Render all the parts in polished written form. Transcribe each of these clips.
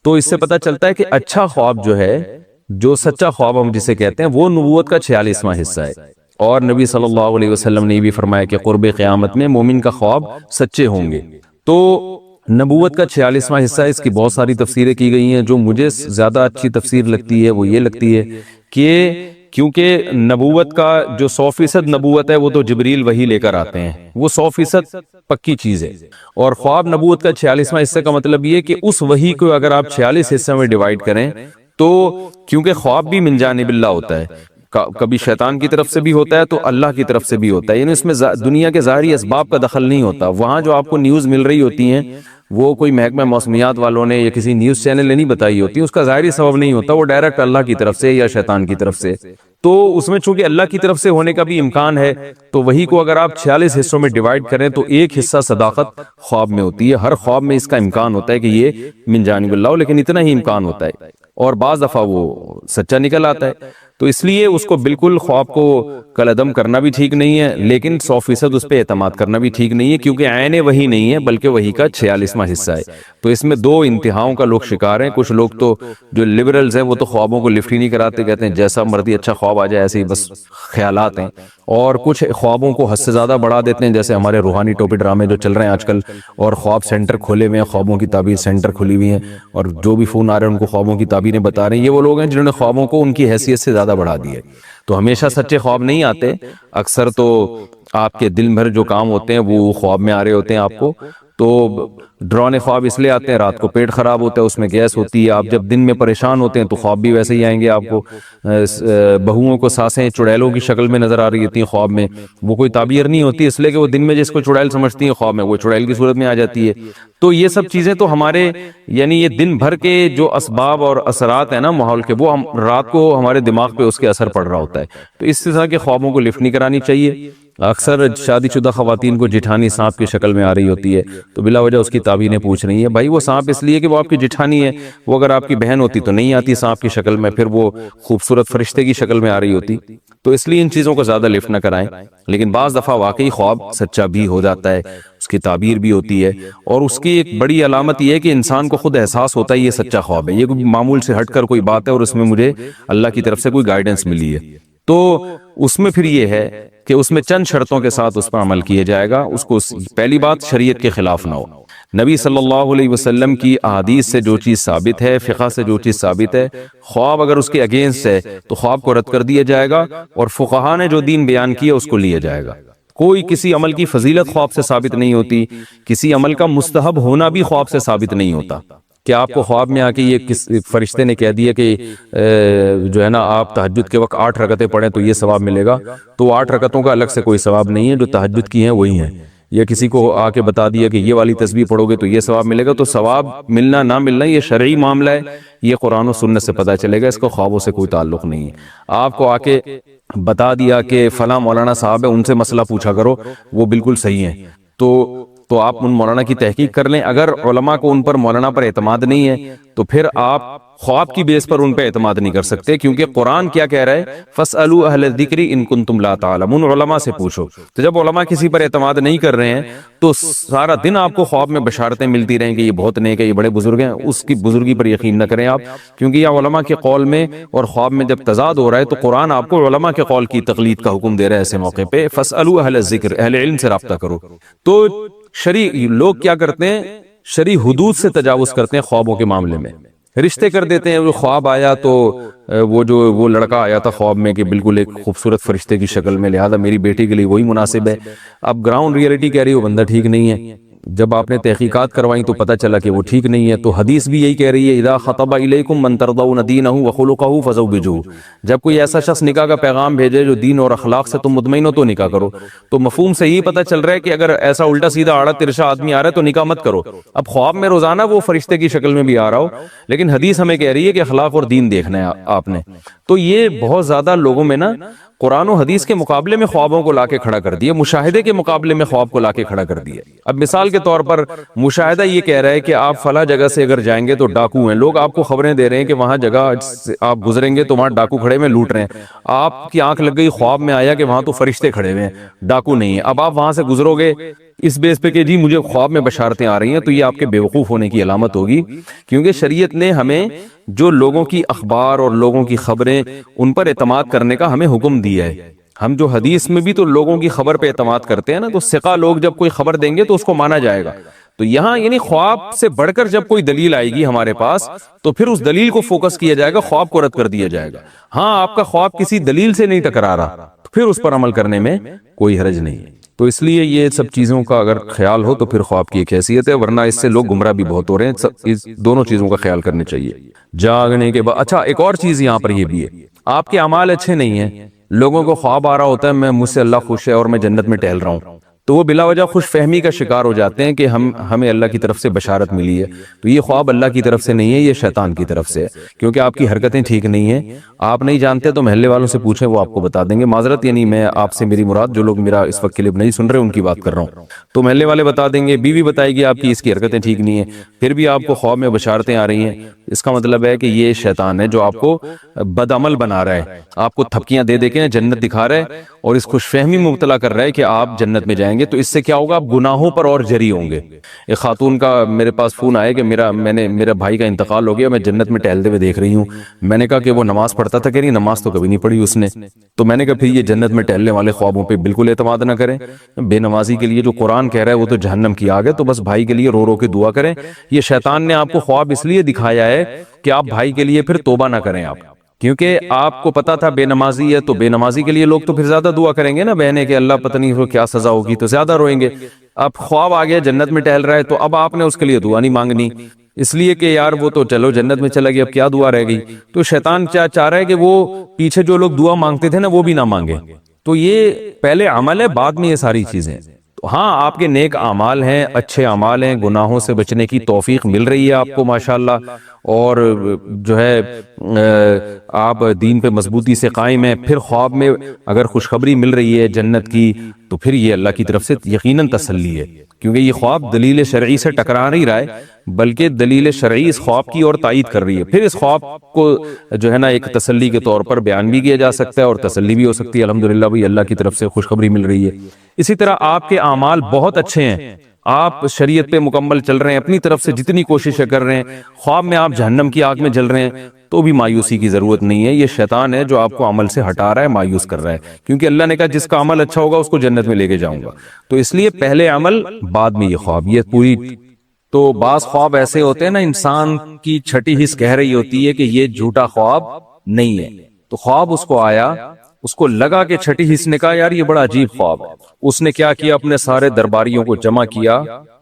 تو اس سے پتہ چلتا ہے کہ اچھا خواب جو ہے، جو سچا خواب ہم جسے کہتے ہیں، وہ نبوت کا 46واں حصہ ہے۔ اور نبی صلی اللہ علیہ وسلم نے یہ بھی فرمایا کہ قرب قیامت میں مومن کا خواب سچے ہوں گے۔ تو نبوت کا 46واں حصہ ہے، اس کی بہت ساری تفسیریں کی گئی ہیں۔ جو مجھے زیادہ اچھی تفسیر لگتی ہے وہ یہ لگتی ہے کہ کیونکہ نبوت کا جو 100% نبوت ہے وہ تو جبریل وحی لے کر آتے ہیں، وہ 100% پکی چیز ہے۔ اور خواب نبوت کا 46واں حصہ کا مطلب یہ کہ اس وحی کو اگر آپ 46 حصوں میں ڈیوائیڈ کریں تو، کیونکہ خواب بھی من جانب اللہ ہوتا ہے، کبھی شیطان کی طرف سے بھی ہوتا ہے تو اللہ کی طرف سے بھی ہوتا ہے، یعنی اس میں دنیا کے ظاہری اسباب کا دخل نہیں ہوتا۔ وہاں جو آپ کو نیوز مل رہی ہوتی ہیں وہ کوئی محکمہ موسمیات والوں نے یا کسی نیوز چینل نے نہیں بتائی ہوتی، اس کا ظاہری سبب نہیں ہوتا، وہ ڈائریکٹ اللہ کی طرف سے یا شیطان کی طرف سے۔ تو اس میں چونکہ اللہ کی طرف سے ہونے کا بھی امکان ہے، تو وہی کو اگر آپ 46 حصوں میں ڈیوائیڈ کریں تو ایک حصہ صداقت خواب میں ہوتی ہے۔ ہر خواب میں اس کا امکان ہوتا ہے کہ یہ من جانب اللہ ہو، لیکن اتنا ہی امکان ہوتا ہے، اور بعض دفعہ وہ سچا نکل آتا ہے۔ تو اس لیے اس کو بالکل خواب کو کالعدم کرنا بھی ٹھیک نہیں ہے، لیکن 100% اس پہ اعتماد کرنا بھی ٹھیک نہیں ہے، کیونکہ عین وہی نہیں ہے بلکہ وہی کا 46واں حصہ ہے۔ تو اس میں دو انتہاؤں کا لوگ شکار ہیں۔ کچھ لوگ تو جو لبرلز ہیں وہ تو خوابوں کو لفٹ ہی نہیں کراتے، کہتے ہیں جیسا مرضی اچھا خواب آ جائے ایسے ہی بس خیالات ہیں، اور کچھ خوابوں کو حد سے زیادہ بڑھا دیتے ہیں، جیسے ہمارے روحانی ٹوپی ڈرامے جو چل رہے ہیں آج کل، اور خواب سینٹر کھولے ہوئے ہیں، خوابوں کی تعبیر سینٹر کھلی ہوئی ہیں، اور جو بھی فون آ رہے ہیں ان کو خوابوں کی تعبیریں بتا رہے ہیں۔ یہ وہ لوگ ہیں جنہوں نے خوابوں کو ان کی حیثیت سے زیادہ بڑھا دیا ہے۔ تو ہمیشہ سچے خواب نہیں آتے، اکثر تو آپ کے دل بھر جو کام ہوتے ہیں وہ خواب میں آ رہے ہوتے ہیں آپ کو۔ تو ڈرانے خواب اس لیے آتے ہیں، رات کو پیٹ خراب ہوتا ہے، اس میں گیس ہوتی ہے، آپ جب دن میں پریشان ہوتے ہیں تو خواب بھی ویسے ہی آئیں گے آپ کو۔ بہوؤں کو سانسیں چڑیلوں کی شکل میں نظر آ رہی ہوتی ہیں خواب میں، وہ کوئی تعبیر نہیں ہوتی، اس لیے کہ وہ دن میں جس کو چڑیل سمجھتی ہیں خواب میں وہ چڑیل کی صورت میں آ جاتی ہے۔ تو یہ سب چیزیں تو ہمارے یعنی یہ دن بھر کے جو اسباب اور اثرات ہیں نا ماحول کے، وہ ہم رات کو ہمارے دماغ پہ اس کے اثر پڑ رہا ہوتا ہے۔ تو اس طرح کے خوابوں کو لفٹ نہیں کرانی چاہیے۔ اکثر شادی شدہ خواتین کو جٹھانی سانپ کی شکل میں آ رہی ہوتی ہے، تو بلا وجہ اس کی تعبیریں پوچھ رہی ہیں۔ بھائی وہ سانپ اس لیے کہ وہ آپ کی جٹھانی ہے، وہ اگر آپ کی بہن ہوتی تو نہیں آتی سانپ کی شکل میں، پھر وہ خوبصورت فرشتے کی شکل میں آ رہی ہوتی۔ تو اس لیے ان چیزوں کو زیادہ لفٹ نہ کرائیں، لیکن بعض دفعہ واقعی خواب سچا بھی ہو جاتا ہے، اس کی تعبیر بھی ہوتی ہے، اور اس کی ایک بڑی علامت یہ ہے کہ انسان کو خود احساس ہوتا ہے یہ سچا خواب ہے، یہ کوئی معمول سے ہٹ کر کوئی بات ہے اور اس میں مجھے اللہ کی طرف سے کوئی گائیڈنس ملی ہے۔ تو اس میں پھر یہ ہے کہ اس میں چند شرطوں کے ساتھ اس پر عمل کیا جائے گا۔ اس کو پہلی بات شریعت کے خلاف نہ ہو۔ نبی صلی اللہ علیہ وسلم کی احادیث سے جو چیز ثابت ہے، فقہ سے جو چیز ثابت ہے، خواب اگر اس کے اگینسٹ ہے تو خواب کو رد کر دیا جائے گا، اور فقہا نے جو دین بیان کیا اس کو لیا جائے گا۔ کوئی کسی عمل کی فضیلت خواب سے ثابت نہیں ہوتی، کسی عمل کا مستحب ہونا بھی خواب سے ثابت نہیں ہوتا کہ آپ کو خواب میں آ کے یہ کس فرشتے نے کہہ دیا کہ جو ہے نا آپ تہجد کے وقت 8 رکعتیں پڑھیں تو یہ ثواب ملے گا، تو 8 رکعتوں کا الگ سے کوئی ثواب نہیں ہے، جو تہجد کی ہیں وہی ہیں۔ یا کسی کو آ کے بتا دیا کہ یہ والی تسبیح پڑھو گے تو یہ ثواب ملے گا، تو ثواب ملنا نہ ملنا یہ شرعی معاملہ ہے، یہ قرآن و سنت سے پتہ چلے گا، اس کو خوابوں سے کوئی تعلق نہیں ہے۔ آپ کو آ کے بتا دیا کہ فلاں مولانا صاحب ہے ان سے مسئلہ پوچھا کرو، وہ بالکل صحیح ہیں، تو آپ ان مولانا کی تحقیق کر لیں۔ اگر علماء کو ان پر مولانا پر اعتماد نہیں ہے تو پھر آپ خواب کی بیس پر ان پہ اعتماد نہیں کر سکتے، کیونکہ قرآن کیا کہہ رہا ہے، فَاسْأَلُوا أَهْلَ الذِّكْرِ إِن كُنتُمْ لَا تَعْلَمُونَ، علماء سے پوچھو۔ تو جب علماء کسی پر اعتماد نہیں کر رہے ہیں تو سارا دن آپ کو خواب میں بشارتیں ملتی رہیں کہ یہ بہت نیک ہے، یہ بڑے بزرگ ہیں، اس کی بزرگی پر یقین نہ کریں آپ، کیونکہ یہ علماء کے قول میں اور خواب میں جب تضاد ہو رہا ہے تو قرآن آپ کو علماء کے قول کی تقلید کا حکم دے رہا ہے۔ ایسے موقع پہ فَاسْأَلُوا أَهْلَ الذِّكْرِ، اہل علم سے رابطہ کرو۔ تو شرعی لوگ کیا کرتے ہیں، شرعی حدود سے تجاوز کرتے ہیں خوابوں کے معاملے میں، رشتے کر دیتے ہیں۔ وہ خواب آیا تو وہ لڑکا آیا تھا خواب میں کہ بالکل ایک خوبصورت فرشتے کی شکل میں، لہذا میری بیٹی کے لیے وہی مناسب ہے۔ اب گراؤنڈ ریئلٹی کہہ رہی ہے وہ بندہ ٹھیک نہیں ہے، جب آپ نے تحقیقات کروائیں تو پتہ چلا کہ وہ ٹھیک نہیں ہے۔ تو حدیث بھی یہی کہہ رہی ہے، اذا خطب الیکم من ترضون دینہ وخلقہ فزوجوہ، جب کوئی ایسا شخص نکاح کا پیغام بھیجے جو دین اور اخلاق سے تم مطمئن ہو تو نکاح کرو۔ تو مفہوم سے یہی پتہ چل رہا ہے کہ اگر ایسا الٹا سیدھا آڑا ترشا آدمی آ رہا ہے تو نکاح مت کرو۔ اب خواب میں روزانہ وہ فرشتے کی شکل میں بھی آ رہا ہو، لیکن حدیث ہمیں کہہ رہی ہے کہ اخلاق اور دین دیکھنا ہے آپ نے۔ تو یہ بہت زیادہ لوگوں میں نا قرآن و حدیث کے مقابلے میں خوابوں کو لا کے کھڑا کر دیا، مشاہدے کے مقابلے میں خواب کو لا کے کھڑا کر دیا۔ اب مثال کے طور پر مشاہدہ یہ کہہ رہا ہے کہ آپ فلاں جگہ سے اگر جائیں گے تو ڈاکو ہیں، لوگ آپ کو خبریں دے رہے ہیں کہ وہاں جگہ آپ گزریں گے تو وہاں ڈاکو کھڑے میں لوٹ رہے ہیں، آپ کی آنکھ لگ گئی، خواب میں آیا کہ وہاں تو فرشتے کھڑے ہوئے ہیں، ڈاکو نہیں ہے۔ اب آپ وہاں سے گزرو گے اس بیس پہ کہ جی مجھے خواب میں بشارتیں آ رہی ہیں، تو یہ آپ کے بیوقوف ہونے کی علامت ہوگی، کیونکہ شریعت نے ہمیں جو لوگوں کی اخبار اور لوگوں کی خبریں ان پر اعتماد کرنے کا ہمیں حکم دیا ہے۔ ہم جو حدیث میں بھی تو لوگوں کی خبر پہ اعتماد کرتے ہیں نا، تو ثقہ لوگ جب کوئی خبر دیں گے تو اس کو مانا جائے گا۔ تو یہاں یعنی خواب سے بڑھ کر جب کوئی دلیل آئے گی ہمارے پاس تو پھر اس دلیل کو فوکس کیا جائے گا، خواب کو رد کر دیا جائے گا۔ ہاں آپ کا خواب کسی دلیل سے نہیں ٹکرا رہا تو پھر اس پر عمل کرنے میں کوئی حرج نہیں ہے۔ تو اس لیے یہ سب چیزوں کا اگر خیال ہو تو پھر خواب کی ایک حیثیت ہے، ورنہ اس سے لوگ گمراہ بھی بہت ہو رہے ہیں۔ اس دونوں چیزوں کا خیال کرنے چاہیے جاگنے کے بعد۔ اچھا ایک اور چیز یہاں پر یہ بھی ہے، آپ کے اعمال اچھے نہیں ہیں، لوگوں کو خواب آ رہا ہوتا ہے میں مجھ سے اللہ خوش ہے اور میں جنت میں ٹہل رہا ہوں، تو وہ بلا وجہ خوش فہمی کا شکار ہو جاتے ہیں کہ ہمیں اللہ کی طرف سے بشارت ملی ہے۔ تو یہ خواب اللہ کی طرف سے نہیں ہے، یہ شیطان کی طرف سے ہے، کیونکہ آپ کی حرکتیں ٹھیک نہیں ہیں۔ آپ نہیں جانتے تو محلے والوں سے پوچھیں، وہ آپ کو بتا دیں گے۔ معذرت یعنی میں آپ سے میری مراد جو لوگ میرا اس وقت کلپ نہیں سن رہے ان کی بات کر رہا ہوں، تو محلے والے بتا دیں گے، بیوی بتائے گی آپ کی اس کی حرکتیں ٹھیک نہیں ہیں، پھر بھی آپ کو خواب میں بشارتیں آ رہی ہیں، اس کا مطلب ہے کہ یہ شیطان ہے جو آپ کو بدعمل بنا رہا ہے، آپ کو تھپکیاں دے دے کے جنت دکھا رہا ہے اور اس خوش فہمی میں مبتلا کر رہا ہے کہ آپ جنت میں جائیں گے۔ تو اس سے کیا ہوگا، آپ گناہوں پر اور جری ہوں گے۔ ایک خاتون کا میرے پاس فون آیا کہ میرا بھائی کا انتقال ہو گیا، میں جنت میں ٹہلتے ہوئے دیکھ رہی ہوں۔ میں نے کہا کہ وہ نماز پڑھتا تھا، کہ نہیں نماز تو کبھی نہیں پڑھی اس نے۔ تو میں نے کہا پھر یہ جنت میں ٹہلنے والے خوابوں پہ بالکل اعتماد نہ کریں۔ بے نمازی کے لیے جو قرآن کہہ رہا ہے وہ تو جہنم کی آگ ہے، تو بس بھائی کے لیے رو رو کے دعا کریں۔ یہ شیطان نے آپ کو خواب اس لیے دکھایا ہے کہ آپ بھائی کے لیے پھر توبہ نہ کریں آپ، کیونکہ آپ کو پتا تھا بے نمازی ہے، تو بے نمازی کے لیے لوگ تو پھر زیادہ دعا کریں گے نا بہنیں کہ اللہ پتہ نہیں کیا سزا ہوگی، تو زیادہ روئیں گے۔ اب خواب آ گیا جنت میں ٹہل رہا ہے، تو اب آپ نے اس کے لیے دعا نہیں مانگنی، اس لیے کہ یار وہ تو چلو جنت میں چلا گیا، اب کیا دعا رہ گئی۔ تو شیطان چاہ رہا ہے کہ وہ پیچھے جو لوگ دعا مانگتے تھے نا وہ بھی نہ مانگے۔ تو یہ پہلے عمل ہے، بعد میں یہ ساری چیزیں۔ تو ہاں آپ کے نیک اعمال ہیں، اچھے اعمال ہیں، گناہوں سے بچنے کی توفیق مل رہی ہے آپ کو ماشاءاللہ، اور جو ہے آپ دین پہ مضبوطی سے قائم ہیں، پھر خواب میں اگر خوشخبری مل رہی ہے جنت کی تو پھر یہ اللہ کی طرف سے یقیناً تسلی ہے، کیونکہ یہ خواب دلیل شرعی سے ٹکرا نہیں رہا ہے بلکہ دلیل شرعی اس خواب کی اور تائید کر رہی ہے۔ پھر اس خواب کو جو ہے نا ایک تسلی کے طور پر بیان بھی کیا جا سکتا ہے اور تسلی بھی ہو سکتی ہے، الحمدللہ بھئی اللہ کی طرف سے خوشخبری مل رہی ہے۔ اسی طرح آپ کے اعمال بہت اچھے ہیں، آپ شریعت پہ مکمل چل رہے ہیں، اپنی طرف سے جتنی کوششیں کر رہے ہیں، خواب میں آپ جہنم کی آگ میں جل رہے ہیں، تو بھی مایوسی کی ضرورت نہیں ہے۔ یہ شیطان ہے جو آپ کو عمل سے ہٹا رہا ہے، مایوس کر رہا ہے، کیونکہ اللہ نے کہا جس کا عمل اچھا ہوگا اس کو جنت میں لے کے جاؤں گا۔ تو اس لیے پہلے عمل بعد میں یہ خواب، یہ پوری۔ تو بعض خواب ایسے ہوتے ہیں نا انسان کی چھٹی حس کہہ رہی ہوتی ہے کہ یہ جھوٹا خواب نہیں ہے، تو خواب اس کو آیا، اس کو لگا کہ چھٹی حس نے کہا یار یہ بڑا عجیب خواب ہے۔ اس نے کیا کیا، اپنے سارے درباریوں کو جمع کیا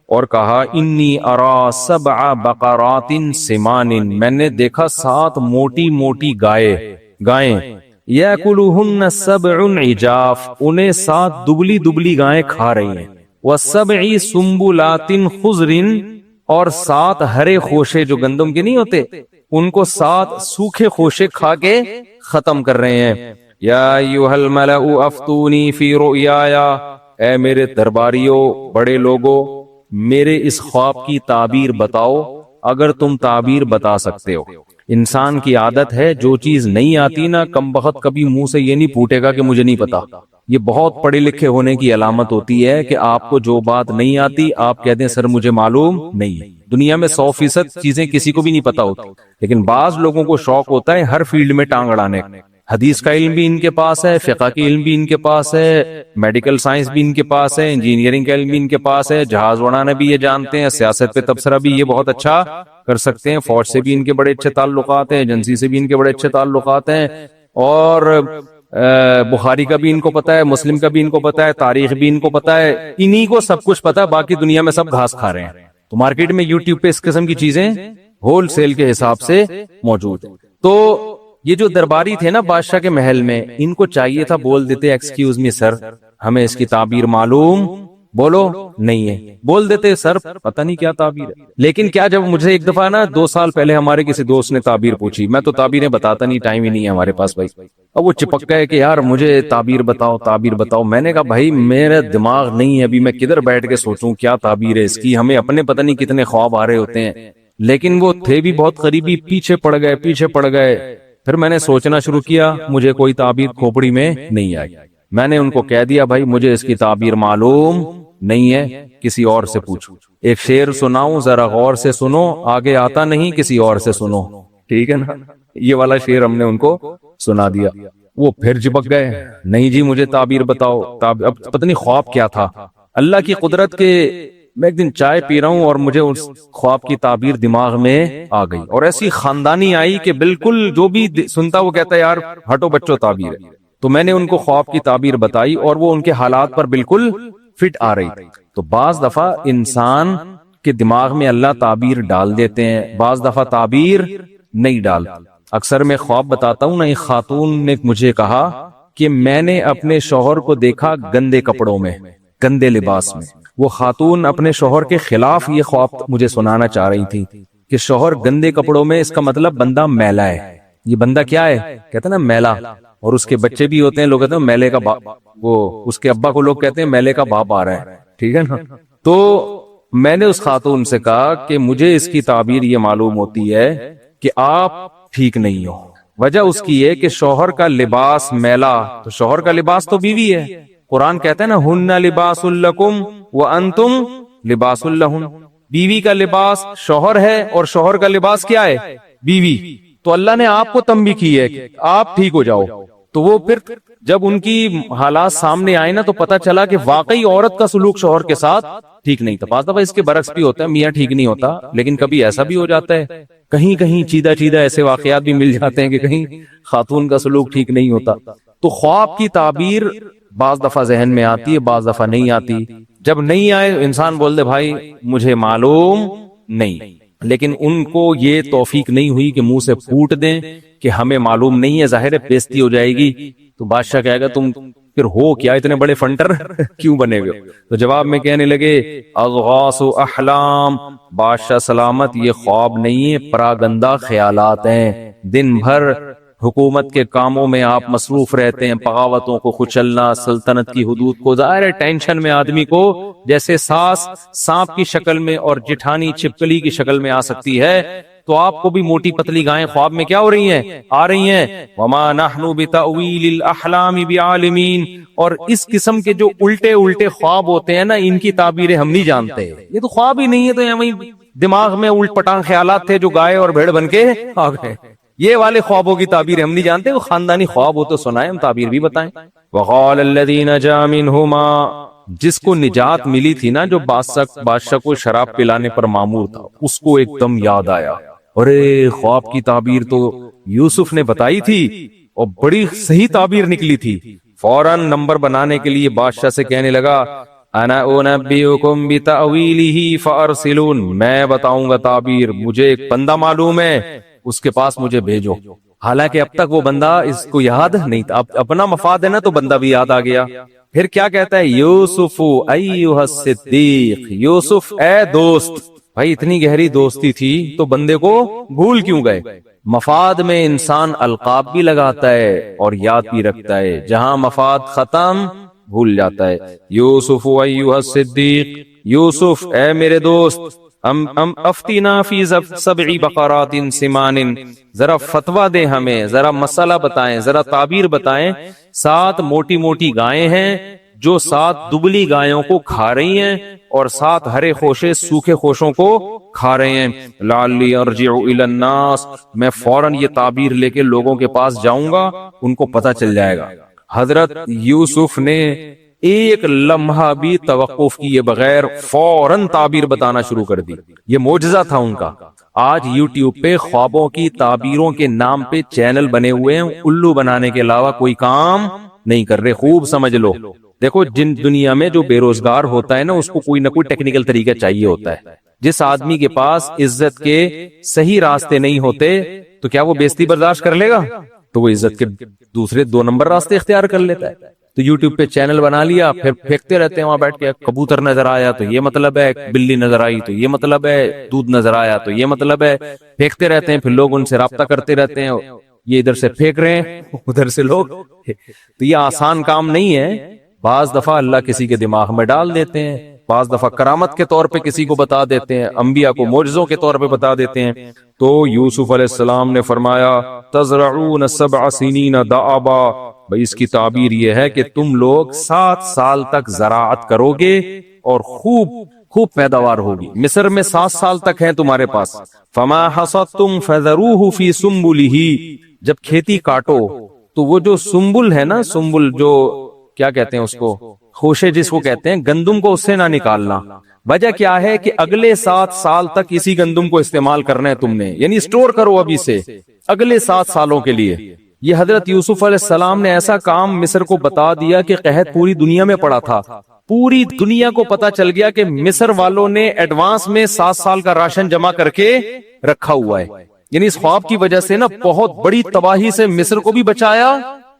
اور کہا انی ارا سبع بقرات سمان، میں نے دیکھا 7 موٹی موٹی گائیں، یاکلہن سبع عجاف، انہیں 7 دبلی دبلی گائیں کھا رہی ہیں، وسبع سنبلات خضر، اور 7 ہرے خوشے جو گندم کے نہیں ہوتے ان کو 7 سوکھے خوشے کھا کے ختم کر رہے ہیں۔ یا ایھا الملأ افتونی فی رؤیایا، اے میرے درباریوں بڑے لوگوں میرے اس خواب کی تعبیر بتاؤ اگر تم تعبیر بتا سکتے ہو۔ انسان کی عادت ہے جو چیز نہیں آتی نا کم بخت کبھی منہ سے یہ نہیں پھوٹے گا کہ مجھے نہیں پتا۔ یہ بہت پڑھے لکھے ہونے کی علامت ہوتی ہے کہ آپ کو جو بات نہیں آتی آپ کہتے ہیں سر مجھے معلوم نہیں ہے۔ دنیا میں 100% چیزیں کسی کو بھی نہیں پتا ہوتی، لیکن بعض لوگوں کو شوق ہوتا ہے ہر فیلڈ میں ٹانگ اڑانے کا۔ حدیث کا علم بھی ان کے پاس ہے، فقہ کی علم بھی ان کے پاس ہے، میڈیکل سائنس بھی ان کے پاس ہے، انجینئرنگ کا علم بھی ان کے پاس ہے، جہاز اڑانا بھی یہ جانتے ہیں، سیاست پہ تبصرہ بھی یہ بہت اچھا کر سکتے ہیں، فوج سے بھی ان کے بڑے اچھے تعلقات ہیں، ایجنسی سے بھی ان کے بڑے اچھے تعلقات ہیں، اور بخاری کا بھی ان کو پتا ہے، مسلم کا بھی ان کو پتا ہے، تاریخ بھی ان کو پتا ہے، انہی کو سب کچھ پتا ہے، باقی دنیا میں سب گھاس کھا رہے ہیں۔ تو مارکیٹ میں یوٹیوب پہ اس قسم کی چیزیں ہول سیل کے حساب سے موجود ہیں۔ تو یہ جو درباری تھے نا بادشاہ کے محل میں، ان کو چاہیے تھا بول دیتے ایکسکیوز می سر ہمیں اس کی تعبیر معلوم، بولو نہیں ہے، بول دیتے سر پتہ نہیں کیا تعبیر ہے۔ لیکن کیا جب مجھے ایک دفعہ نا 2 سال پہلے ہمارے کسی دوست نے تعبیر پوچھی، میں تو تعبیریں بتاتا نہیں، ٹائم ہی نہیں ہے ہمارے پاس بھائی، اب وہ چپک گئے کہ یار مجھے تعبیر بتاؤ تعبیر بتاؤ۔ میں نے کہا بھائی میرا دماغ نہیں ہے ابھی، میں کدھر بیٹھ کے سوچوں کیا تعبیر ہے اس کی، ہمیں اپنے پتہ نہیں کتنے خواب آ رہے ہوتے ہیں، لیکن وہ تھے بھی بہت قریبی، پیچھے پڑ گئے۔ پھر میں نے سوچنا شروع کیا، مجھے کوئی تعبیر کھوپڑی میں نہیں آئی، میں نے ان کو کہہ دیا بھائی مجھے اس کی تعبیر معلوم نہیں ہے کسی اور سے پوچھو. ایک شعر سناؤں ذرا غور سے سنو, آگے آتا نہیں کسی اور سے سنو. ٹھیک ہے نا, یہ والا شعر ہم نے ان کو سنا دیا. وہ پھر چپک گئے, نہیں جی مجھے تعبیر بتاؤ. اب پتہ نہیں خواب کیا تھا. اللہ کی قدرت کے میں ایک دن چائے پی رہا ہوں اور مجھے اس خواب کی تعبیر دماغ میں آ گئی, اور ایسی خاندانی آئی کہ بالکل جو بھی سنتا وہ کہتا ہے یار ہٹو بچوں تعبیر ہے. تو میں نے ان کو خواب کی تعبیر بتائی اور وہ ان کے حالات پر بالکل فٹ آ رہی. تو بعض دفعہ انسان کے دماغ میں اللہ تعبیر ڈال دیتے ہیں, بعض دفعہ تعبیر نہیں ڈال. اکثر میں خواب بتاتا ہوں نا, ایک خاتون نے مجھے کہا کہ میں نے اپنے شوہر کو دیکھا گندے کپڑوں میں, گندے لباس میں. وہ خاتون اپنے شوہر کے خلاف یہ خواب مجھے سنانا چاہ رہی تھی کہ شوہر گندے کپڑوں میں, اس کا مطلب بندہ میلا ہے. یہ بندہ کیا ہے, کہتے ہیں نا میلا, اور اس کے بچے بھی ہوتے ہیں, لوگ کہتے ہیں میلے کا باپ, وہ اس کے ابا کو لوگ کہتے ہیں میلے کا باپ آ رہا ہے. ٹھیک ہے نا. تو میں نے اس خاتون سے کہا کہ مجھے اس کی تعبیر یہ معلوم ہوتی ہے کہ آپ ٹھیک نہیں ہو. وجہ اس کی ہے کہ شوہر کا لباس میلا, تو شوہر کا لباس تو بیوی ہے. قرآن کہتا ہے نا ہن لباس لکم وانتم لباس لہن, بیوی کا لباس شوہر ہے اور شوہر کا لباس کیا ہے, بیوی. تو اللہ نے آپ کو تنبیہ کی ہے کہ آپ ٹھیک ہو جاؤ. تو وہ پھر جب ان کی حالات سامنے آئے نا تو پتا چلا کہ واقعی عورت کا سلوک شوہر کے ساتھ ٹھیک نہیں تھا. بعض دفعہ اس کے برعکس بھی ہوتا ہے, میاں ٹھیک نہیں ہوتا, لیکن کبھی ایسا بھی ہو جاتا ہے, کہیں کہیں چیدہ چیدہ ایسے واقعات بھی مل جاتے ہیں کہ کہیں خاتون کا سلوک ٹھیک نہیں ہوتا. تو خواب کی تعبیر بعض دفعہ ذہن میں آتی ہے, بعض دفعہ نہیں آتی. جب نہیں آئے انسان بول دے بھائی مجھے معلوم نہیں, لیکن ان کو یہ توفیق نہیں ہوئی کہ منہ سے پھوٹ دیں کہ ہمیں معلوم نہیں ہے. ظاہر ہے بےزتی ہو جائے گی, تو بادشاہ کہے گا تم پھر ہو کیا, اتنے بڑے فنٹر کیوں بنے ہوئے. تو جواب میں کہنے لگے اضغاث احلام, بادشاہ سلامت یہ خواب نہیں ہے, پراگندہ خیالات ہیں. دن بھر حکومت کے کاموں میں آپ مصروف رہتے ہیں, بغاوتوں کو کچلنا, سلطنت کی حدود کو, ظاہر ہے ٹینشن میں آدمی کو جیسے ساس سانپ کی شکل میں اور جٹھانی چھپکلی کی شکل میں آ سکتی ہے, تو آپ کو بھی موٹی پتلی گائیں خواب میں کیا ہو رہی ہیں, آ رہی ہیں. وما نحن بتأویل الاحلام بعالمین, اور اس قسم کے جو الٹے الٹے خواب ہوتے ہیں نا, ان کی تعبیریں ہم نہیں جانتے. یہ تو خواب ہی نہیں ہے, تو یہ دماغ میں الٹ پٹانگ خیالات تھے جو گائے اور بھیڑ بن کے آ گئے. یہ والے خوابوں کی تعبیر ہم نہیں جانتے, وہ خاندانی خواب ہو تو سنائیں, ہم تعبیر بھی بتائیں. وقال الذی نجا منہما, جس کو نجات ملی تھی نا, جو بادشاہ کو شراب پلانے پر مامور تھا, اس کو ایک دم یاد آیا, ارے خواب کی تعبیر تو یوسف نے بتائی تھی اور بڑی صحیح تعبیر نکلی تھی. فوراً نمبر بنانے کے لیے بادشاہ سے کہنے لگا انا انبئکم بتأویلہ فارسلون, میں بتاؤں گا تعبیر, مجھے ایک بندہ معلوم ہے, اس کے پاس مجھے بھیجو. حالانکہ اب تک وہ بندہ اس کو یاد نہیں تھا, اب اپنا مفاد ہے نا تو بندہ بھی یاد آ گیا. پھر کیا کہتا ہے, یوسف ایھا الصدیق, یوسف اے دوست. بھائی اتنی گہری دوستی تھی تو بندے کو بھول کیوں گئے. مفاد میں انسان القاب بھی لگاتا ہے اور یاد بھی رکھتا ہے, جہاں مفاد ختم بھول جاتا ہے. یوسف ایھا الصدیق, یوسف اے میرے دوست, ام افتینا فی سبع بقرات سمان, ذرا فتویٰ دیں ہمیں, ذرا مسئلہ بتائیں, ذرا تعبیر بتائیں. 7 موٹی موٹی گائیں ہیں جو 7 دبلی گایوں کو کھا رہی ہیں, اور 7 ہرے خوشے سوکھے خوشوں کو کھا رہے ہیں. لعلی ارجع الی الناس, میں فوراً یہ تعبیر لے کے لوگوں کے پاس جاؤں گا, ان کو پتہ چل جائے گا. حضرت یوسف نے ایک لمحہ بھی توقف کیے بغیر فوراً تعبیر بتانا شروع کر دی. یہ معجزہ تھا ان کا. آج یوٹیوب پہ خوابوں کی تعبیروں کے نام پہ چینل بنے ہوئے ہیں, الو بنانے کے علاوہ کوئی کام نہیں کر رہے. خوب سمجھ لو. دیکھو جن دنیا میں جو بے روزگار ہوتا ہے نا, اس کو کوئی نہ کوئی ٹیکنیکل طریقہ چاہیے ہوتا ہے. جس آدمی کے پاس عزت کے صحیح راستے نہیں ہوتے تو کیا وہ بےزتی برداشت کر لے گا؟ تو وہ عزت کے دوسرے 2 نمبر راستے اختیار کر لیتا ہے. تو یوٹیوب پہ چینل بنا لیا, پھر پھینکتے رہتے ہیں وہاں بیٹھ کے, کبوتر نظر آیا تو یہ مطلب ہے, بلی نظر آئی تو یہ مطلب ہے, دودھ نظر آیا تو یہ مطلب ہے. پھینکتے رہتے ہیں, پھر لوگ ان سے رابطہ کرتے رہتے ہیں, یہ ادھر سے پھینک رہے ہیں ادھر سے لوگ. تو یہ آسان کام نہیں ہے. بعض دفعہ اللہ کسی کے دماغ میں ڈال دیتے ہیں, بعض دفعہ کرامت کے طور پہ کسی کو بتا دیتے ہیں, انبیاء کو معجزوں کے طور پہ بتا دیتے ہیں. تو یوسف علیہ السلام نے فرمایا تزرعون 7 سنین دعابا, بھئی اس کی تعبیر یہ ہے کہ تم لوگ 7 سال تک زراعت کرو گے اور خوب پیداوار ہوگی. مصر میں 7 سال تک ہیں تمہارے پاس. فما حصدتم فذروه فی سنبلہ، جب کھیتی کاٹو تو وہ جو سنبل ہے نا، سنبل جو کیا کہتے ہیں اس کو، خوشے جس کو کہتے ہیں، گندم کو اس سے نہ نکالنا. وجہ کیا ہے کہ اگلے 7 سال تک اسی گندم کو استعمال کرنا ہے تم نے، یعنی اسٹور کرو ابھی سے اگلے 7 سالوں کے لیے. یہ حضرت یوسف علیہ السلام نے ایسا کام مصر کو بتا دیا کہ قحط پوری دنیا میں پڑا تھا. پوری دنیا کو پتا چل گیا کہ مصر والوں نے ایڈوانس میں 7 سال کا راشن جمع کر کے رکھا ہوا ہے. یعنی اس خواب کی وجہ سے نا بہت بڑی تباہی سے مصر کو بھی بچایا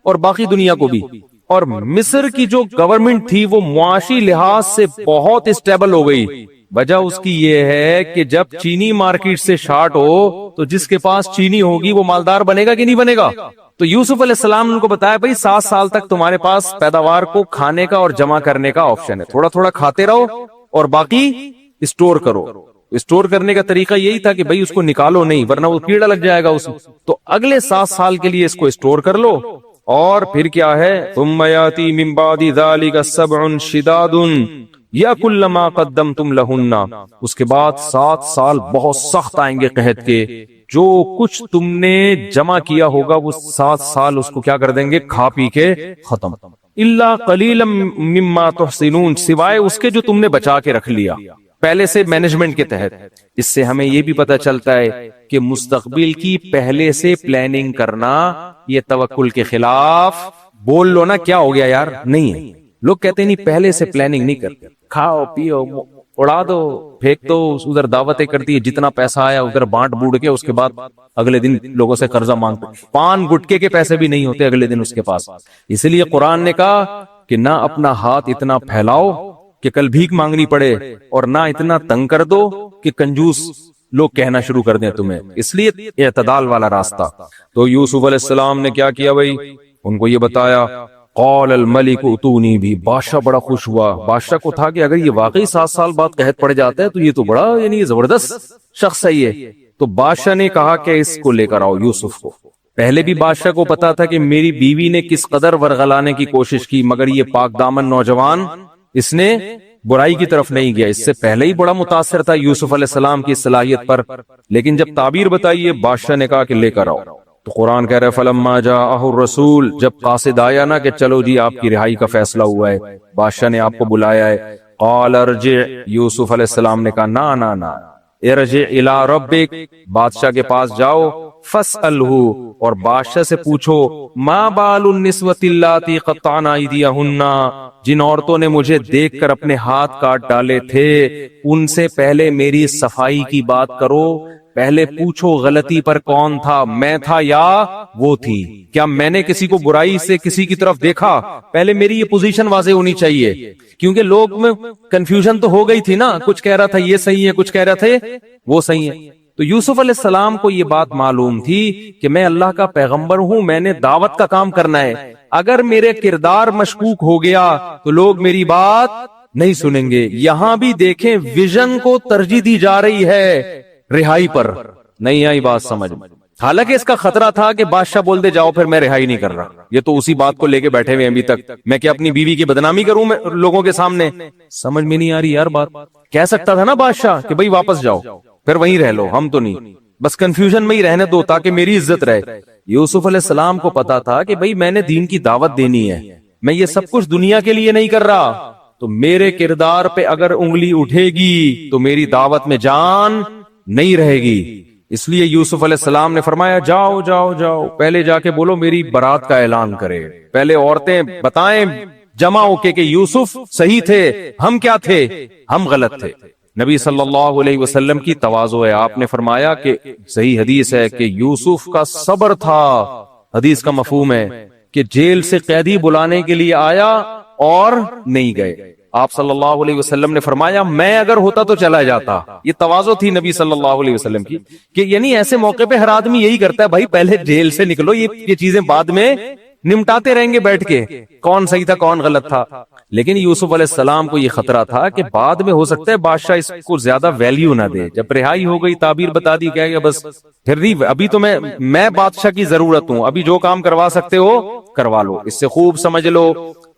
اور باقی دنیا کو بھی. اور مصر کی جو گورنمنٹ تھی وہ معاشی لحاظ سے بہت اسٹیبل ہو گئی. وجہ اس کی یہ ہے کہ جب چینی مارکیٹ سے شارٹ ہو تو جس کے پاس چینی ہوگی وہ مالدار بنے گا کہ نہیں بنے گا. تو یوسف علیہ السلام نے ان کو بتایا بھائی 7 سال تک تمہارے پاس پیداوار کو کھانے کا اور جمع کرنے کا آپشن ہے. تھوڑا تھوڑا کھاتے رہو اور باقی اسٹور کرو. اسٹور کرنے کا طریقہ یہی تھا کہ بھئی اس کو نکالو نہیں ورنہ وہ کیڑا لگ جائے گا اس میں. تو اگلے 7 سال کے لیے اس کو اسٹور کر لو. اور پھر کیا ہے، ثم یاتی من بعد ذلک 7 شداد یاکل ما قدمتم لہن، اس کے بعد 7 سال بہت سخت آئیں گے قحط کے. جو کچھ تم نے جمع کیا ہوگا وہ 7 سال اس کو کیا کر دیں گے، کھا پی کے ختم. الا قلیلا مما تحسنون، سوائے اس کے جو تم نے بچا کے رکھ لیا پہلے سے مینجمنٹ کے تحت. اس سے ہمیں یہ بھی پتہ چلتا ہے کہ مستقبل کی پہلے سے پلاننگ کرنا یہ توکل کے خلاف. بول لو نا کیا ہو گیا یار، نہیں ہے. لوگ کہتے ہیں نہیں پہلے سے پلاننگ نہیں کرتے، کھاؤ پیو اڑا دو پھینک دو، ادھر دعوتیں کرتی ہے، جتنا پیسہ آیا ادھر بانٹ بوڑھ کے اس کے بعد اگلے دن لوگوں سے قرضہ مانگتے. پان گٹکے کے پیسے بھی نہیں ہوتے اگلے دن اس کے پاس. اس لیے قرآن نے کہا کہ نہ اپنا ہاتھ اتنا پھیلاؤ کہ کل بھیک مانگنی پڑے اور نہ اتنا تنگ کر دو کہ کنجوس لوگ کہنا شروع کر دیں تمہیں. اس لیے اعتدال والا راستہ. تو یوسف علیہ السلام نے کیا کیا بھائی، ان کو یہ بتایا. قال الملک اتونی بھی، بادشاہ بڑا خوش ہوا. بادشاہ کو تھا کہ اگر یہ واقعی 7 سال بعد قحط پڑ جاتا ہے تو یہ تو بڑا یعنی زبردست شخص ہے یہ. تو بادشاہ نے کہا کہ اس کو لے کر آؤ یوسف کو. پہلے بھی بادشاہ کو پتا تھا کہ میری بیوی نے کس قدر ورغلانے کی کوشش کی، مگر یہ پاک دامن نوجوان اس نے برائی کی طرف نہیں گیا. اس سے پہلے ہی بڑا متاثر تھا یوسف علیہ السلام کی صلاحیت پر. لیکن جب تعبیر بتائیے بادشاہ نے کہا کہ لے کر آؤ. تو قرآن کہہ رہے فلما جاءہ الرسول، جب قاصد آیا نا کہ چلو جی آپ کی رہائی کا فیصلہ ہوا ہے، بادشاہ نے آپ کو بلایا ہے. قال ارجع، یوسف علیہ السلام نے کہا نا ارجع الی ربک، بادشاہ کے پاس جاؤ. فاسألہ، اور بادشاہ سے پوچھو ما بال النسوۃ اللاتی قطعن ایدیہن، جن عورتوں نے مجھے دیکھ کر اپنے ہاتھ کاٹ ڈالے تھے ان سے پہلے میری صفائی کی بات کرو. پہلے پوچھو غلطی پر کون تھا، میں تھا یا وہ تھی؟ کیا میں نے کسی کو برائی سے کسی کی طرف دیکھا؟ پہلے میری یہ پوزیشن واضح ہونی چاہیے، کیونکہ لوگ میں کنفیوژن تو ہو گئی تھی نا، کچھ کہہ رہا تھا یہ صحیح ہے، کچھ کہہ رہا تھے وہ صحیح ہے. تو یوسف علیہ السلام کو یہ بات معلوم تھی کہ میں اللہ کا پیغمبر ہوں، میں نے دعوت کا کام کرنا ہے. اگر میرے کردار مشکوک ہو گیا تو لوگ میری بات نہیں سنیں گے. یہاں بھی دیکھیں ویژن کو ترجیح دی جا رہی ہے رہائی پر. نہیں آئی بات سمجھ میں؟ حالانکہ اس کا خطرہ تھا کہ بادشاہ بول دے جاؤ پھر میں رہائی نہیں کر رہا. یہ تو اسی بات کو لے کے بیٹھے ہوئے ابھی تک، میں کیا اپنی بیوی کی بدنامی کروں میں لوگوں کے سامنے؟ سمجھ میں نہیں آ رہی یار بات. کہہ سکتا تھا نا بادشاہ کہ بھئی واپس جاؤ پھر وہیں رہ لو، ہم تو نہیں، بس کنفیوژن میں ہی رہنے دو تاکہ میری عزت رہے. یوسف علیہ السلام کو پتا تھا کہ بھئی میں نے دین کی دعوت دینی ہے، میں یہ سب کچھ دنیا کے لیے نہیں کر رہا. تو میرے کردار پہ اگر انگلی اٹھے گی تو میری دعوت میں جان نہیں رہے گی. اس لیے یوسف علیہ السلام نے فرمایا جاؤ جاؤ جاؤ، پہلے جا کے بولو میری برات کا اعلان کرے. پہلے عورتیں بتائیں جمع ہو کے کہ یوسف صحیح تھے، ہم کیا تھے، ہم غلط تھے. نبی صلی اللہ علیہ وسلم کی تواضع ہے. آپ نے فرمایا کہ صحیح حدیث ہے کہ یوسف کا صبر تھا. حدیث کا مفہوم ہے کہ جیل سے قیدی بلانے کے لیے آیا اور نہیں گئے. آپ صلی اللہ علیہ وسلم نے فرمایا میں اگر ہوتا تو چلا جاتا. یہ تواضع تھی نبی صلی اللہ علیہ وسلم کی کہ یعنی ایسے موقع پہ ہر آدمی یہی کرتا ہے بھائی پہلے جیل سے نکلو، یہ چیزیں بعد میں نمٹاتے رہیں گے بیٹھ کے کون صحیح تھا کون غلط تھا. لیکن یوسف علیہ السلام کو یہ خطرہ تھا کہ بعد میں ہو سکتا ہے بادشاہ اس کو زیادہ ویلیو نہ دے. جب رہائی ہو گئی تعبیر بتا دی کیا کہ بس پھر نہیں, ابھی تو میں بادشاہ کی ضرورت ہوں, ابھی جو کام کروا سکتے ہو کروا لو. اس سے خوب سمجھ لو,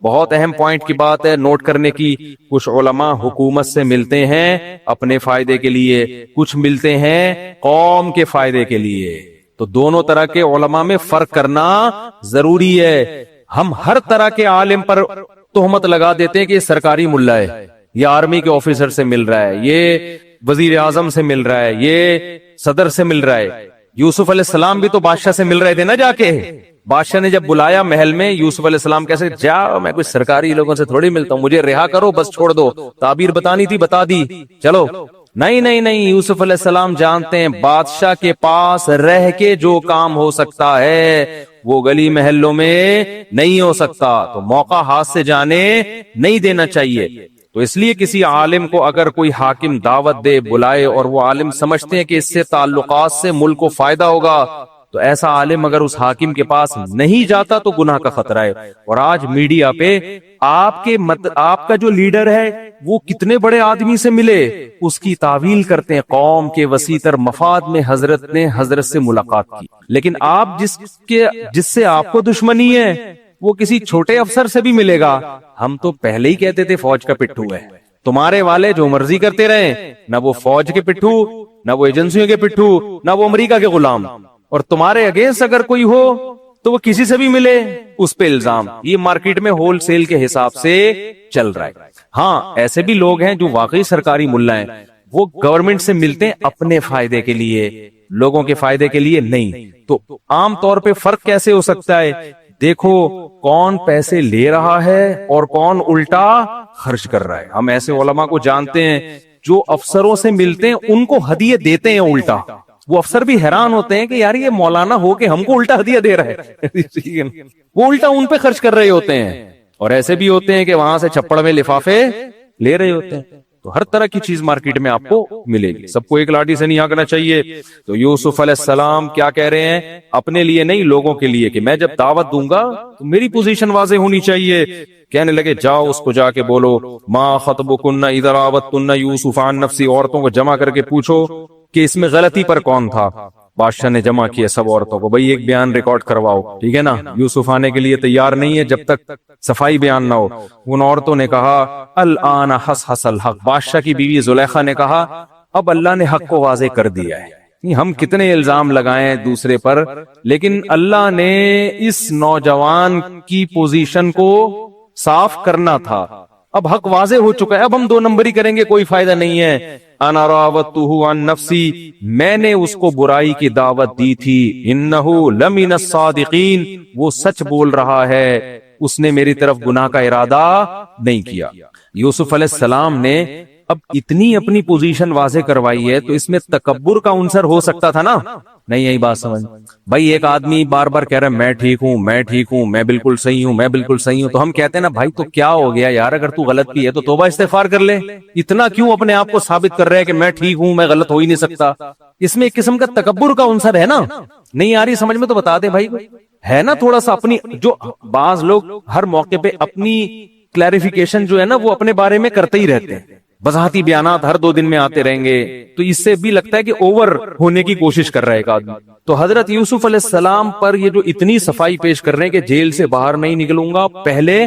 بہت اہم پوائنٹ کی بات ہے نوٹ کرنے کی. کچھ علماء حکومت سے ملتے ہیں اپنے فائدے کے لیے, کچھ ملتے ہیں قوم کے فائدے کے لیے. تو دونوں طرح کے علماء میں فرق کرنا ضروری ہے. ہم ہر طرح کے عالم پر تہمت لگا دیتے ہیں کہ یہ سرکاری ملا ہے, یہ آرمی کے آفیسر سے مل رہا ہے, یہ وزیر اعظم سے مل رہا ہے, یہ صدر سے مل رہا ہے. یوسف علیہ السلام بھی تو بادشاہ سے مل رہے تھے نا جا کے. بادشاہ نے جب بلایا محل میں, یوسف علیہ السلام کیسے جا, میں کچھ سرکاری لوگوں سے تھوڑی ملتا ہوں, مجھے رہا کرو بس چھوڑ دو, تعبیر بتانی تھی بتا دی چلو. نہیں نہیں نہیں, یوسف علیہ السلام جانتے ہیں بادشاہ کے پاس رہ کے جو کام ہو سکتا ہے وہ گلی محلوں میں نہیں ہو سکتا, تو موقع ہاتھ سے جانے نہیں دینا چاہیے. تو اس لیے کسی عالم کو اگر کوئی حاکم دعوت دے بلائے اور وہ عالم سمجھتے ہیں کہ اس سے تعلقات سے ملک کو فائدہ ہوگا, تو ایسا عالم اگر اس حاکم کے پاس نہیں جاتا تو گناہ کا خطرہ ہے. اور آج میڈیا پہ آپ کا جو لیڈر ہے وہ کتنے بڑے آدمی سے ملے اس کی تعویل کرتے ہیں, قوم کے وسیع تر مفاد میں حضرت نے حضرت سے ملاقات کی. لیکن آپ جس سے آپ کو دشمنی ہے وہ کسی چھوٹے افسر سے بھی ملے گا. ہم تو پہلے ہی کہتے تھے فوج کا پٹھو ہے, تمہارے والے جو مرضی کرتے رہے, نہ وہ فوج کے پٹھو, نہ وہ ایجنسیوں کے پٹھو, نہ وہ امریکہ کے غلام. اور تمہارے اگینسٹ اگر کوئی ہو تو وہ کسی سے بھی ملے اس پہ الزام. یہ مارکیٹ میں ہول سیل کے حساب سے چل رہا ہے. ہاں ایسے بھی لوگ ہیں جو واقعی سرکاری ملا ہیں, وہ گورنمنٹ سے ملتے ہیں اپنے فائدے کے لیے, لوگوں کے فائدے کے لیے نہیں. تو عام طور پہ فرق کیسے ہو سکتا ہے, دیکھو کون پیسے لے رہا ہے اور کون الٹا خرچ کر رہا ہے. ہم ایسے علماء کو جانتے ہیں جو افسروں سے ملتے ہیں ان کو ہدیے دیتے ہیں الٹا. وہ افسر بھی حیران ہوتے ہیں کہ یار یہ مولانا ہو کے ہم کو الٹا ہدیہ دے رہا ہے, وہ الٹا ان پہ خرچ کر رہے ہوتے ہیں. اور ایسے بھی ہوتے ہیں کہ وہاں سے چھپڑ میں لفافے لے رہے ہوتے ہیں. تو ہر طرح کی چیز مارکیٹ میں آپ کو ملے گی, سب کو ایک لاٹھی سے نہیں ہانکنا چاہیے. تو یوسف علیہ السلام کیا کہہ رہے ہیں, اپنے لیے نہیں لوگوں کے لیے, کہ میں جب دعوت دوں گا تو میری پوزیشن واضح ہونی چاہیے. کہنے لگے جاؤ اس کو جا کے بولو ما خطبکن اذا راوتن یوسف عن نفسی, عورتوں کو جمع کر کے پوچھو کہ اس میں غلطی پر کون تھا. بادشاہ نے جمع کیے سب عورتوں کو, بھئی ایک بیان ریکارڈ کرواؤ, ٹھیک ہے نا. یوسف آنے کے لیے تیار نہیں ہے جب تک صفائی بیان نہ ہو. ان عورتوں نے کہا الآن حس الحق, بادشاہ کی بیوی زلیخا نے کہا اب اللہ نے حق کو واضح کر دیا ہے. ہم کتنے الزام لگائیں دوسرے پر, لیکن اللہ نے اس نوجوان کی پوزیشن کو صاف کرنا تھا. اب حق واضح ہو چکا ہے, اب ہم دو نمبری کریں گے کوئی فائدہ نہیں ہے. انا راوتہ عن نفسی, میں نے اس کو برائی کی دعوت دی تھی, انہ لمن الصادقین, وہ سچ بول رہا ہے, اس نے میری طرف گناہ کا ارادہ نہیں کیا. یوسف علیہ السلام نے اب اتنی اپنی پوزیشن واضح کروائی ہے تو اس میں تکبر کا عنصر ہو سکتا تھا نا, نہیں یہی بات سمجھ. بھائی ایک آدمی بار بار کہہ رہا ہے میں ٹھیک ہوں, میں ٹھیک ہوں, میں بالکل صحیح ہوں, میں بالکل صحیح ہوں, تو ہم کہتے ہیں نا بھائی تو کیا ہو گیا یار, اگر تو غلط کی ہے تو توبہ استغفار کر لے. اتنا کیوں اپنے آپ کو ثابت کر رہے ہیں کہ میں ٹھیک ہوں, میں غلط ہو ہی نہیں سکتا. اس میں ایک قسم کا تکبر کا عنصر ہے نا. نہیں آ رہی سمجھ میں تو بتا دے بھائی, ہے نا تھوڑا سا اپنی, جو بعض لوگ ہر موقع پہ اپنی کلیریفیکیشن جو ہے نا وہ اپنے بارے میں کرتے ہی رہتے ہیں, وضاحتی بیانات ہر 2 دن میں آتے رہیں گے, تو اس سے بھی لگتا ہے کہ اوور ہونے کی کوشش کر رہا ہے ایک آدمی. تو حضرت یوسف علیہ السلام پر یہ جو اتنی صفائی پیش کر رہے ہیں کہ جیل سے باہر نہیں نکلوں گا, پہلے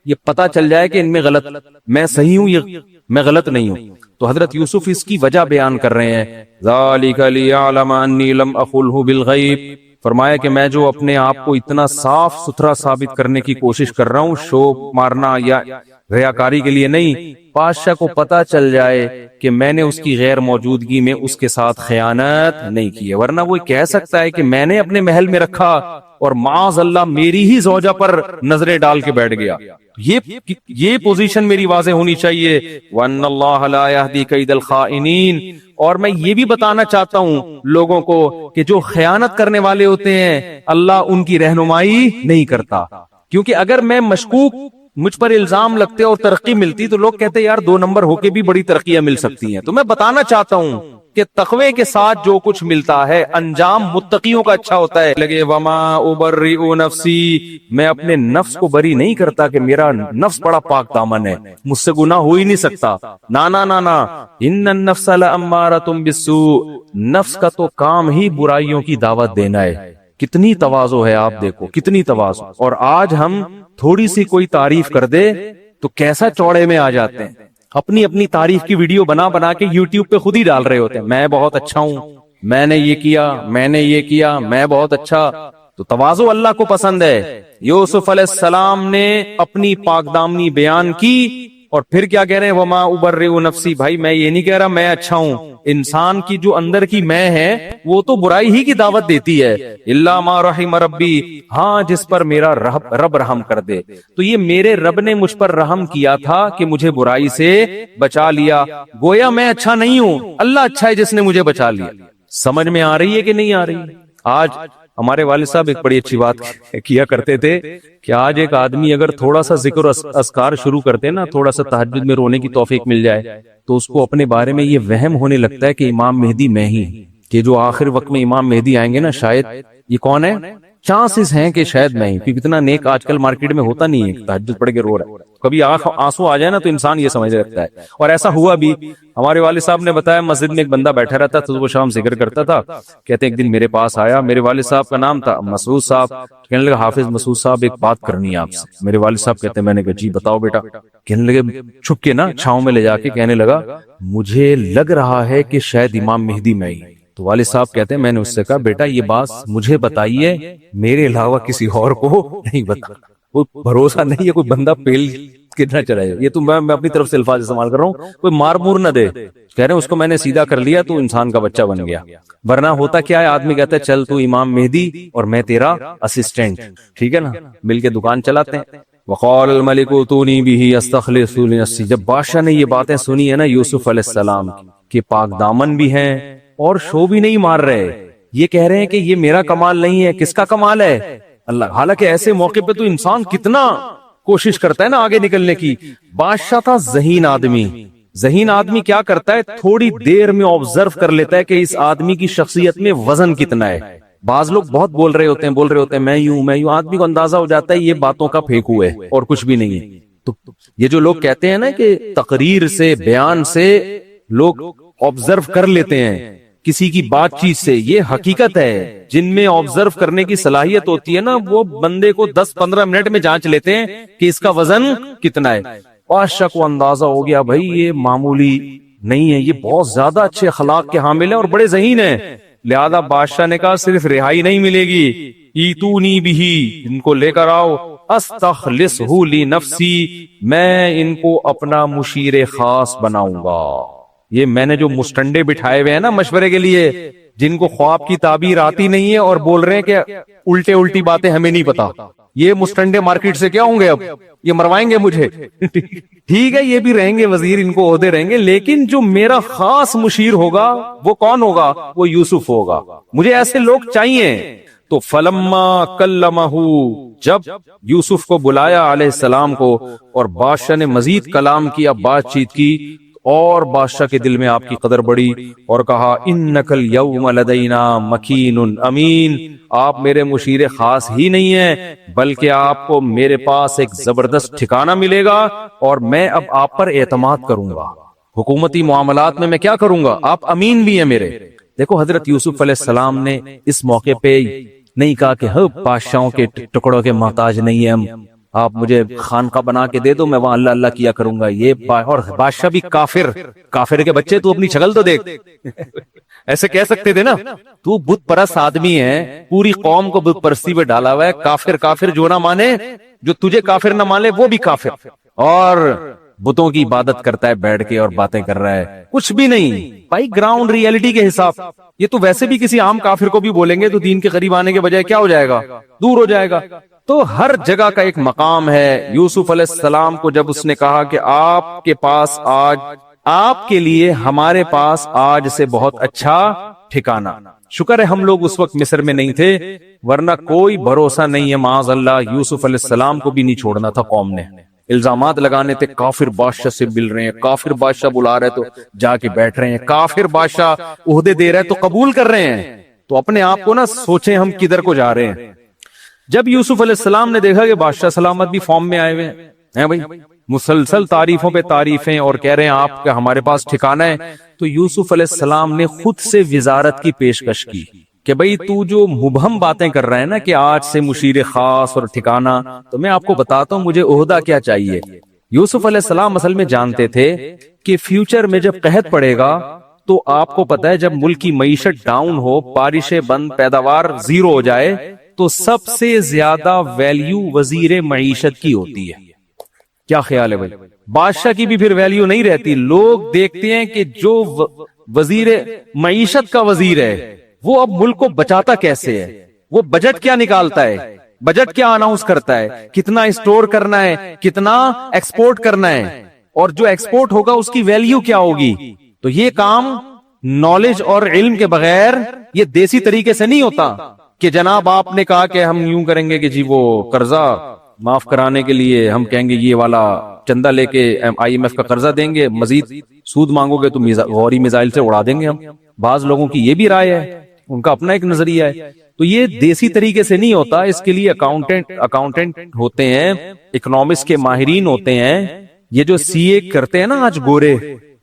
یہ پتا چل جائے کہ ان میں غلط, میں صحیح ہوں یہ میں غلط نہیں ہوں. تو حضرت یوسف اس کی وجہ بیان کر رہے ہیں, ذالک لیعلم انی لم اخلہ بالغیب, فرمایا کہ میں جو اپنے آپ کو اتنا صاف ستھرا ثابت کرنے کی کوشش کر رہا ہوں, شو مارنا یا ریاکاری کے لیے نہیں, بادشاہ کو پتا چل جائے کہ میں نے اس کی غیر موجودگی میں اس کے ساتھ خیانت نہیں کی ہے. ورنہ وہ کہہ سکتا ہے کہ میں نے اپنے محل میں رکھا اور معاذ اللہ میری ہی زوجہ پر نظریں ڈال کے بیٹھ گیا. یہ پوزیشن میری واضح ہونی چاہیے. وَأَنَّ اللَّهَ لَا يَهْدِي كَيْدَ الْخَائِنِينَ, اور میں یہ بھی بتانا چاہتا ہوں لوگوں کو کہ جو خیانت کرنے والے ہوتے ہیں اللہ ان کی رہنمائی نہیں کرتا. کیونکہ اگر میں مشکوک مجھ پر الزام لگتے اور ترقی ملتی تو لوگ کہتے یار 2 نمبر ہو کے بھی بڑی ترقیاں مل سکتی ہیں. تو میں بتانا چاہتا ہوں کہ تقوی کے ساتھ جو کچھ ملتا ہے انجام متقیوں کا اچھا ہوتا ہے. لگے وما ابرئ نفسی، میں اپنے نفس کو بری نہیں کرتا کہ میرا نفس بڑا پاک دامن ہے، مجھ سے گناہ ہو ہی نہیں سکتا. نا ان النفس لامارۃ بالسوء، نفس کا تو کام ہی برائیوں کی دعوت دینا ہے. کتنی تواضع ہے، آپ دیکھو کتنی تواضع. اور آج ہم تھوڑی سی کوئی تعریف کر دے تو کیسا چوڑے میں آ جاتے ہیں، اپنی تعریف کی ویڈیو بنا کے یوٹیوب پہ خود ہی ڈال رہے ہوتے ہیں. میں بہت اچھا ہوں، میں نے یہ کیا، میں بہت اچھا. تو تواضع اللہ کو پسند ہے. یوسف علیہ السلام نے اپنی پاک دامنی بیان کی اور پھر کیا کہہ رہے ہیں وما ابرئ نفسی. بھائی میں یہ نہیں کہہ رہا میں اچھا ہوں، انسان کی جو اندر کی میں ہے وہ تو برائی ہی کی دعوت دیتی ہے. الا ما رحم ربی، ہاں جس پر میرا رب رحم کر دے. تو یہ میرے رب نے مجھ پر رحم کیا تھا کہ مجھے برائی سے بچا لیا. گویا میں اچھا نہیں ہوں، اللہ اچھا ہے جس نے مجھے بچا لیا. سمجھ میں آ رہی ہے کہ نہیں آ رہی؟ آج ہمارے والد صاحب ایک بڑی اچھی بات کیا کرتے تھے کہ آج ایک آدمی اگر تھوڑا سا ذکر اذکار شروع کرتے نا، تھوڑا سا تہجد میں رونے کی توفیق مل جائے تو اس کو اپنے بارے میں یہ وہم ہونے لگتا ہے کہ امام مہدی میں ہی، کہ جو آخر وقت میں امام مہدی آئیں گے نا شاید یہ کون ہے، چانسز ہیں کہ شاید میں ہی. کیونکہ اتنا نیک آج کل مارکیٹ میں ہوتا نہیں ہے تہجد پڑھ کے رو رہا ہے. کبھی آنسو آ جائے نا تو انسان یہ سمجھ رکھتا ہے. اور ایسا ہوا بھی. ہمارے والد صاحب نے بتایا مسجد میں ایک بندہ بیٹھا رہتا تھا، صبح شام ذکر کرتا تھا. کہتے ایک دن میرے پاس آیا، میرے والد صاحب کا نام تھا مسعود صاحب. کہنے لگا حافظ مسعود صاحب ایک بات کرنی ہے آپ سے. میرے والد صاحب کہتے ہیں، میں نے کہا جی بتاؤ بیٹا. کہنے لگے چھپ کے نا چھاؤں میں لے جا کے کہنے لگا مجھے لگ رہا ہے کہ شاید امام مہدی میں ہی. تو والد صاحب کہتے ہیں میں نے اس سے کہا بیٹا یہ بات مجھے بتائیے، میرے علاوہ کسی اور کو نہیں بتا. وہ بھروسہ نہیں ہے کوئی بندہ پیل کتنا چلائے. یہ تو میں اپنی طرف سے الفاظ استعمال کر رہا ہوں، کوئی مار مور نہ دے. کہہ رہے ہیں اس کو میں نے سیدھا کر لیا تو انسان کا بچہ بن گیا. ورنہ ہوتا کیا ہے، آدمی کہتا ہے چل تو امام مہدی اور میں تیرا اسسٹنٹ، ٹھیک ہے نا، مل کے دکان چلاتے ہیں. وقال الملک اتونی بہ استخلص لنفسی. جب بادشاہ نے یہ باتیں سنی ہے نا یوسف علیہ السلام کی، پاک دامن بھی ہیں اور شو بھی نہیں مار رہے، یہ کہہ رہے ہیں کہ یہ میرا کمال نہیں ہے، کس کا کمال ہے؟ اللہ. حالانکہ ایسے موقع پہ تو انسان کتنا کوشش کرتا ہے نا آگے نکلنے کی. بادشاہ تھا ذہین آدمی. ذہین آدمی کیا کرتا ہے، تھوڑی دیر میں آبزرو کر لیتا ہے کہ اس آدمی کی شخصیت میں وزن کتنا ہے. بعض لوگ بہت بول رہے ہوتے ہیں میں یوں، آدمی کو اندازہ ہو جاتا ہے یہ باتوں کا پھینکو ہے اور کچھ بھی نہیں ہے. تو یہ جو لوگ کہتے ہیں نا کہ تقریر سے، بیان سے لوگ آبزرو کر لیتے ہیں کسی کی بات چیت سے، یہ حقیقت ہے. جن میں آبزرو کرنے کی صلاحیت ہوتی ہے نا وہ بندے کو 10-15 منٹ میں جانچ لیتے ہیں کہ اس کا وزن کتنا ہے. بادشاہ کو اندازہ ہو گیا بھائی یہ معمولی نہیں ہے، یہ بہت زیادہ اچھے اخلاق کے حامل ہیں اور بڑے ذہین ہیں. لہذا بادشاہ نے کہا صرف رہائی نہیں ملے گی، ایتونی بھی، ان کو لے کر آؤ، استخلصہ لنفسی، میں ان کو اپنا مشیر خاص بناؤں گا. یہ میں نے جو مستنڈے بٹھائے ہوئے ہیں نا مشورے کے لیے، جن کو خواب کی تعبیر آتی نہیں ہے اور بول رہے ہیں کہ الٹی باتیں ہمیں نہیں پتا، یہ مستنڈے مارکیٹ سے کیا ہوں گے، اب یہ مروائیں گے مجھے. ٹھیک ہے یہ بھی رہیں گے وزیر، ان کو عہدے رہیں گے، لیکن جو میرا خاص مشیر ہوگا وہ کون ہوگا؟ وہ یوسف ہوگا. مجھے ایسے لوگ چاہیے. تو فلما کلمہ، جب یوسف کو بلایا علیہ السلام کو اور بادشاہ نے مزید کلام کیا، بات چیت کی، اور بادشاہ کے دل میں آپ کی قدر بڑھی اور کہا انک الیوم لدینا مکین امین، آپ میرے مشیر خاص ہی نہیں ہیں بلکہ آپ کو میرے پاس ایک زبردست ٹھکانہ ملے گا اور میں اب آپ پر اعتماد کروں گا. حکومتی معاملات میں کیا کروں گا، آپ امین بھی ہیں میرے. دیکھو حضرت یوسف علیہ السلام نے اس موقع پہ نہیں کہا کہ بادشاہوں کے ٹکڑوں کے محتاج نہیں ہیں ہم، آپ مجھے خانقاہ بنا کے دے دو میں وہاں اللہ اللہ کیا کروں گا. یہ اور بادشاہ بھی کافر کے بچے، تو اپنی شکل تو دیکھ. ایسے کہہ سکتے تھے نا، تو بت پرست آدمی ہے، پوری قوم کو بت پرستی پہ ڈالا ہوا ہے، کافر جو نہ مانے، جو تجھے کافر نہ مانے وہ بھی کافر، اور بتوں کی عبادت کرتا ہے بیٹھ کے اور باتیں کر رہا ہے. کچھ بھی نہیں بھائی، گراؤنڈ ریئلٹی کے حساب. یہ تو ویسے بھی کسی عام کافر کو بھی بولیں گے تو دین کے قریب آنے کے بجائے کیا ہو جائے گا، دور ہو جائے گا. تو ہر جگہ کا ایک مقام ہے. یوسف علیہ السلام کو جب اس نے کہا کہ آپ کے پاس آج، آپ کے لیے ہمارے پاس آج سے بہت اچھا ٹھکانہ. شکر ہے ہم لوگ اس وقت مصر میں نہیں تھے، ورنہ کوئی بھروسہ نہیں ہے معاذ اللہ یوسف علیہ السلام کو بھی نہیں چھوڑنا تھا قوم نے. الزامات لگانے تھے، کافر بادشاہ سے مل رہے ہیں، کافر بادشاہ بلا رہے تو جا کے بیٹھ رہے ہیں، کافر بادشاہ عہدے دے رہے تو قبول کر رہے ہیں. تو اپنے آپ کو نہ سوچیں ہم کدھر کو جا رہے ہیں. جب یوسف علیہ السلام نے دیکھا کہ بادشاہ سلامت بھی فارم میں آئے ہوئے ہیں بھائی، مسلسل تعریفوں پہ تعریفیں اور کہہ رہے ہیں آپ کا ہمارے پاس ٹھکانہ ہے، تو یوسف علیہ السلام نے خود سے وزارت کی پیشکش کی کہ بھئی تو جو مبہم باتیں کر رہے ہیں نا کہ آج سے مشیر خاص اور ٹھکانہ، تو میں آپ کو بتاتا ہوں مجھے عہدہ کیا چاہیے. یوسف علیہ السلام اصل میں جانتے تھے کہ فیوچر میں جب قحط پڑے گا تو آپ کو پتا ہے جب ملک کی معیشت ڈاؤن ہو، بارشیں بند، پیداوار زیرو ہو جائے، تو سب سے زیادہ ویلیو وزیر معیشت کی ہوتی ہے. کیا خیال ہے بھائی؟ بادشاہ کی بھی پھر ویلیو نہیں رہتی. لوگ دیکھتے ہیں کہ جو وزیر معیشت کا وزیر ہے وہ اب ملک کو بچاتا کیسے ہے، وہ بجٹ کیا نکالتا ہے، بجٹ کیا اناؤنس کرتا ہے، کتنا اسٹور کرنا ہے، کتنا ایکسپورٹ کرنا ہے، اور جو ایکسپورٹ ہوگا اس کی ویلیو کیا ہوگی. تو یہ کام نالج اور علم کے بغیر یہ دیسی طریقے سے نہیں ہوتا کہ جناب آپ نے کہا کہ ہم یوں کریں گے کہ جی وہ قرضہ معاف کرانے کے لیے ہم کہیں گے یہ والا چندہ لے کے IMF کا قرضہ دیں گے، مزید سود مانگو گے تو غوری میزائل سے اڑا دیں گے ہم. بعض لوگوں کی یہ بھی رائے ہے، ان کا اپنا ایک نظریہ ہے. تو یہ دیسی طریقے سے نہیں ہوتا. اس کے لیے اکاؤنٹنٹ ہوتے ہیں، اکنامکس کے ماہرین ہوتے ہیں. یہ جو CA کرتے ہیں نا آج گورے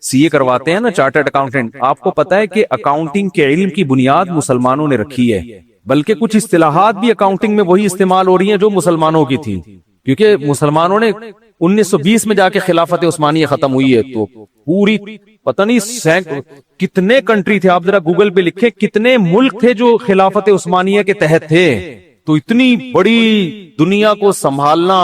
CA کرواتے ہیں نا، چارٹرڈ اکاؤنٹنٹ، آپ کو پتا ہے کہ اکاؤنٹنگ کے علم کی بنیاد مسلمانوں نے رکھی ہے، بلکہ کچھ اصطلاحات بھی اکاؤنٹنگ میں وہی استعمال ہو رہی ہیں جو مسلمانوں کی تھی، کیونکہ مسلمانوں نے 1920 میں جا کے خلافت عثمانیہ ختم ہوئی ہے. تو پوری پتہ نہیں کتنے کنٹری تھے، آپ ذرا گوگل پہ لکھیں کتنے ملک تھے جو خلافت عثمانیہ کے تحت تھے. تو اتنی بڑی دنیا کو سنبھالنا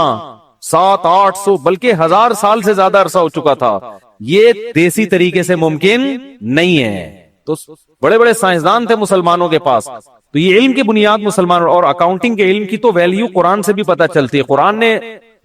700-800 بلکہ 1000 سال سے زیادہ عرصہ ہو چکا تھا. یہ دیسی طریقے سے ممکن نہیں ہے. تو بڑے بڑے سائنسدان تھے مسلمانوں کے پاس. تو یہ علم کی بنیاد مسلمان، اور اکاؤنٹنگ کے علم کی تو ویلیو قرآن سے بھی پتہ چلتی ہے. قرآن نے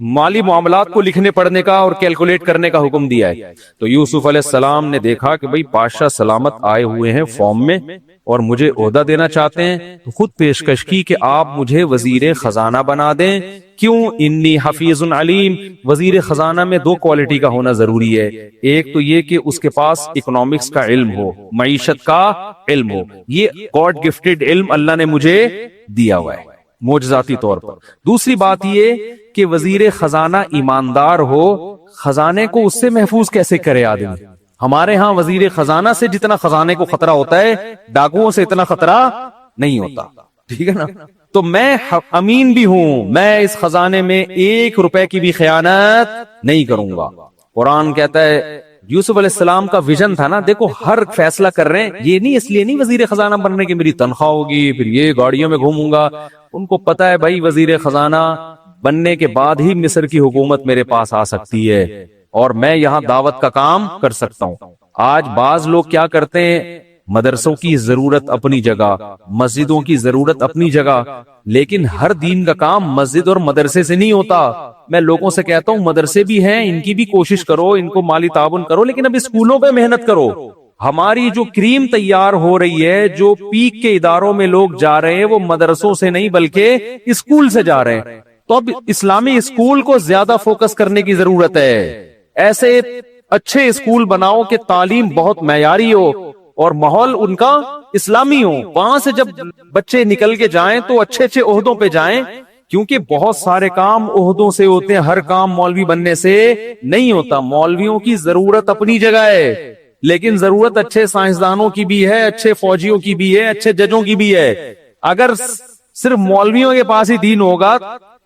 مالی معاملات کو لکھنے پڑھنے کا اور کیلکولیٹ کرنے کا حکم دیا ہے. تو یوسف علیہ السلام نے دیکھا کہ بھئی بادشاہ سلامت آئے ہوئے ہیں فارم میں اور مجھے عہدہ دینا چاہتے ہیں، تو خود پیشکش کی کہ آپ مجھے وزیر خزانہ بنا دیں. کیوں؟ انی حفیظ علیم. وزیر خزانہ میں 2 کوالٹی کا ہونا ضروری ہے. ایک تو یہ کہ اس کے پاس اکنامکس کا علم ہو، معیشت کا علم ہو. یہ گاڈ گفٹڈ علم اللہ نے مجھے دیا ہوا ہے معجزاتی طور پر. دوسری بات یہ کہ وزیر خزانہ ایماندار ہو. خزانے کو اس سے محفوظ کیسے کرے آدمی؟ ہمارے ہاں وزیر خزانہ سے جتنا خزانے کو خطرہ ہوتا ہے ڈاکوؤں سے اتنا خطرہ نہیں ہوتا. ٹھیک ہے نا؟ تو میں امین بھی ہوں، میں اس خزانے میں 1 روپے کی بھی خیانت نہیں کروں گا. قرآن کہتا ہے یوسف علیہ السلام کا ویژن تھا نا، دیکھو ہر فیصلہ کر رہے ہیں یہ نہیں اس لیے نہیں وزیر خزانہ بننے کی میری تنخواہ ہوگی پھر یہ گاڑیوں میں گھوموں گا. ان کو پتا ہے بھائی وزیر خزانہ بننے کے بعد ہی مصر کی حکومت میرے پاس آ سکتی ہے اور میں یہاں دعوت کا کام کر سکتا ہوں. آج بعض لوگ کیا کرتے ہیں، مدرسوں کی ضرورت اپنی جگہ، مسجدوں کی ضرورت اپنی جگہ، لیکن ہر دین کا کام مسجد اور مدرسے سے نہیں ہوتا. میں لوگوں سے کہتا ہوں مدرسے بھی ہیں، ان کی بھی کوشش کرو، ان کو مالی تعاون کرو، لیکن اب اسکولوں پہ محنت کرو. ہماری جو کریم تیار ہو رہی ہے، جو پیک کے اداروں میں لوگ جا رہے ہیں، وہ مدرسوں سے نہیں بلکہ اسکول سے جا رہے ہیں. تو اب اسلامی اسکول کو زیادہ فوکس کرنے کی ضرورت ہے. ایسے اچھے اسکول بناؤ کہ تعلیم بہت معیاری ہو اور ماحول ان کا اسلامی ہو. وہاں سے جب بچے نکل کے جائیں تو اچھے اچھے عہدوں پہ جائیں، کیونکہ بہت سارے کام عہدوں سے ہوتے ہیں، ہر کام مولوی بننے سے نہیں ہوتا. مولویوں کی ضرورت اپنی جگہ ہے، لیکن ضرورت اچھے سائنسدانوں کی بھی ہے، اچھے فوجیوں کی بھی ہے، اچھے ججوں کی بھی ہے. اگر صرف مولویوں کے پاس ہی دین ہوگا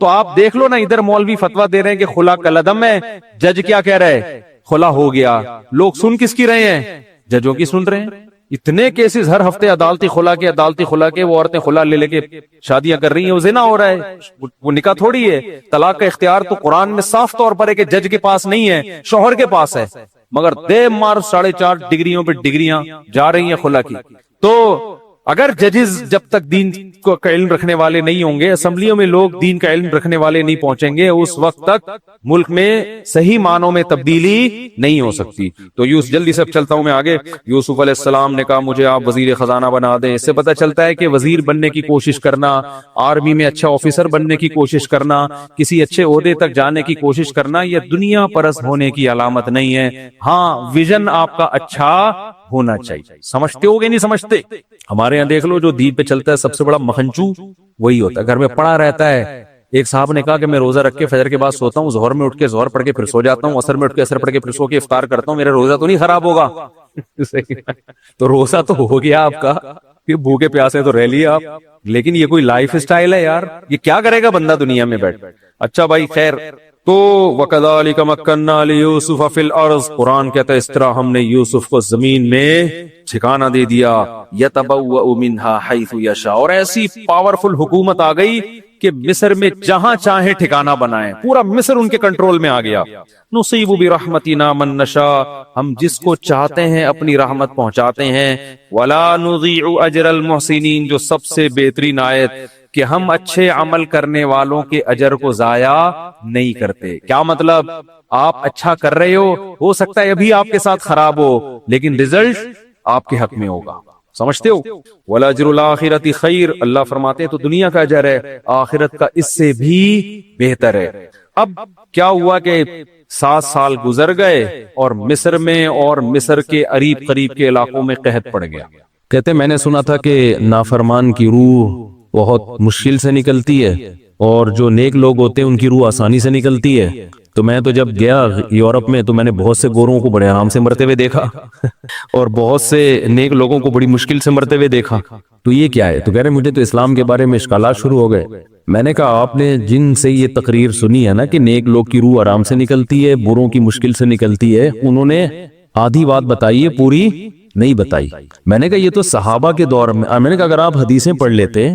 تو آپ دیکھ لو نا، ادھر مولوی فتویٰ دے رہے ہیں کہ خلا کلعدم ہے، جج کیا کہہ رہے ہیں؟ خلا ہو گیا. لوگ سن کس کی رہے ہیں؟ ججوں کی سن رہے ہیں. اتنے کیسز ہر ہفتے عدالتی خلا کے وہ عورتیں خلا لے کے شادیاں کر رہی ہیں، وہ زنا ہو رہا ہے، وہ نکاح تھوڑی ہے. طلاق کا اختیار تو قرآن میں صاف طور پر ہے کہ جج کے پاس نہیں ہے، شوہر کے پاس ہے. مگر دے مار 4.5 ڈگریوں پہ ڈگریاں جا رہی ہیں خلا کی. تو اگر ججز جب تک دین کا علم رکھنے والے نہیں ہوں گے، اسمبلیوں میں لوگ دین کا علم رکھنے والے نہیں پہنچیں گے، اس وقت تک ملک میں صحیح معنوں میں تبدیلی نہیں ہو سکتی۔ تو جلدی سے چلتا ہوں میں آگے۔ یوسف علیہ السلام نے کہا مجھے آپ وزیر خزانہ بنا دیں۔ اس سے پتہ چلتا ہے کہ وزیر بننے کی کوشش کرنا، آرمی میں اچھا آفیسر بننے کی کوشش کرنا، کسی اچھے عہدے تک جانے کی کوشش کرنا، یہ دنیا پرست ہونے کی علامت نہیں ہے۔ ہاں، ویژن آپ کا اچھا ہونا چاہیے۔ سمجھتے ہو گے نہیں سمجھتے؟ ہمارے یہاں دیکھ لو، جو دین پہ چلتا ہے سب سے بڑا مکھنچو وہی ہوتا ہے، گھر میں پڑا رہتا ہے۔ ایک صاحب نے کہا کہ میں روزہ رکھ کے فجر کے بعد سوتا ہوں، ظہر میں اٹھ کے ظہر پڑھ کے پھر سو جاتا ہوں، عصر میں اٹھ کے عصر پڑھ کے پھر سو کے افطار کرتا ہوں، میرا روزہ تو نہیں خراب ہوگا؟ تو روزہ تو ہو گیا آپ کا، کہ بھوکے پیاسے تو رہ لیے آپ، لیکن یہ کوئی لائف سٹائل ہے یار؟ یہ کیا کرے گا بندہ دنیا میں بیٹھ؟ اچھا بھائی خیر، تو وَكَذَلِكَ مَكَّنَّا لِيُوسُفَ فِي الْأَرْضِ، قرآن کہتا ہے اس طرح ہم نے یوسف کو زمین میں ٹھکانہ دے دیا، يَتَبَوَّأُ مِنْهَا حَيْثُ يَشَاءُ، اور ایسی پاورفل حکومت آ گئی کہ مصر میں جہاں چاہے ٹھکانہ بنائیں، پورا مصر ان کے کنٹرول میں آ گیا۔ نُصِيبُ بِرَحْمَتِنَا مَن نَّشَاءُ، ہم جس کو چاہتے ہیں اپنی رحمت پہنچاتے ہیں، وَلَا نُضِيعُ أَجْرَ الْمُحْسِنِينَ، جو سب سے بہترین آیت کہ ہم اچھے عمل کرنے والوں کے اجر کو ضائع نہیں کرتے۔ کیا مطلب؟ آپ اچھا کر رہے ہو سکتا ہے ابھی آپ کے ساتھ خراب ہو، لیکن رزلٹ آپ کے حق میں ہوگا۔ سمجھتے ہو؟ وَلَأَجْرُ الْآخِرَةِ خَيْرٌ، اللہ فرماتے ہیں تو دنیا کا اجر ہے، آخرت کا اس سے بھی بہتر ہے۔ اب کیا ہوا کہ 7 سال گزر گئے اور مصر میں اور مصر کے قریب قریب کے علاقوں میں قحط پڑ گیا۔ کہتے ہیں میں نے سنا تھا کہ نافرمان کی روح بہت مشکل سے نکلتی ہے اور جو نیک لوگ ہوتے ہیں ان کی روح آسانی سے نکلتی ہے۔ تو میں تو جب گیا یورپ میں تو میں نے بہت سے گوروں کو بڑے آرام سے مرتے ہوئے دیکھا اور بہت سے نیک لوگوں کو بڑی مشکل سے مرتے ہوئے دیکھا۔ تو یہ کیا ہے؟ تو کہہ رہے مجھے تو اسلام کے بارے میں اشکالات شروع ہو گئے۔ میں نے کہا آپ نے جن سے یہ تقریر سنی ہے نا کہ نیک لوگ کی روح آرام سے نکلتی ہے، بروں کی مشکل سے نکلتی ہے، انہوں نے آدھی بات بتائی ہے، پوری نہیں بتائی۔ میں نے کہا یہ تو صحابہ کے دور میں نے کہا اگر آپ حدیثیں پڑھ لیتے